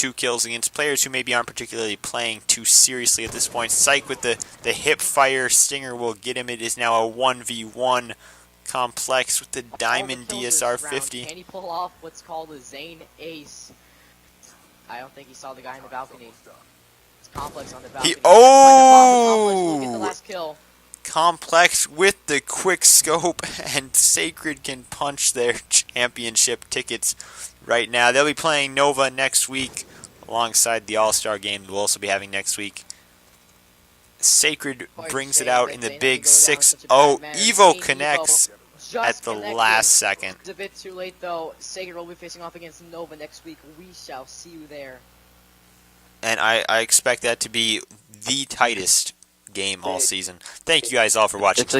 Speaker 2: 2 kills against players who maybe aren't particularly playing too seriously at this point. Psych with the hip fire. Stinger will get him. It is now a 1v1. Complex with the Diamond DSR 50.
Speaker 8: Can he pull off what's called a ZaNe ace? I don't think he saw the guy in the balcony. It's Complex on the balcony. Complex will get the last kill.
Speaker 2: Complex with the quick scope, and Sacred can punch their championship tickets right now. They'll be playing NoVa next week alongside the All-Star game we'll also be having next week. Sacred brings it out in the big 6-0. Evo connects at the last second.
Speaker 8: It's a bit too late though. Sacred will be facing off against NoVa next week. We shall see you there.
Speaker 2: And I expect that to be the tightest game all season. Thank you guys all for watching.